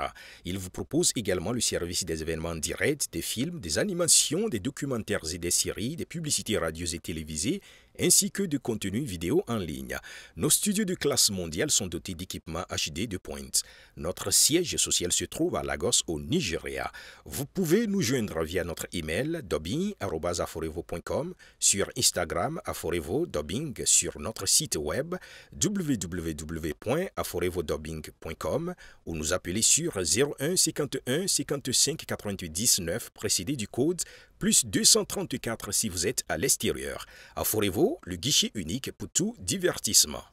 Il vous propose également le service des événements directs, des films, des animations, des documentaires et des séries, des publicités radios et télévisées, ainsi que de contenus vidéo en ligne. Nos studios de classe mondiale sont dotés d'équipements HD de pointe. Notre siège social se trouve à Lagos, au Nigeria. Vous pouvez nous joindre via notre email dubbing@aforevo.com, sur Instagram aforevo-dubbing, sur notre site web www.aforevodubbing.com ou nous appeler sur 01 51 55 98 19 précédé du code plus 234 si vous êtes à l'extérieur. Aforevo, le guichet unique pour tout divertissement.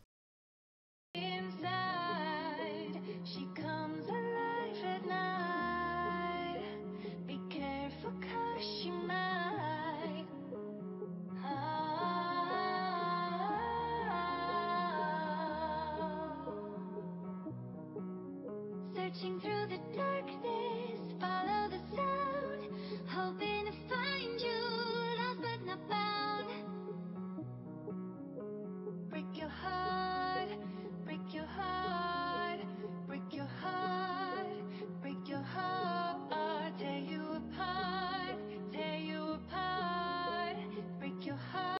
Inside, she comes alive at Searching through the darkness, follow the sun.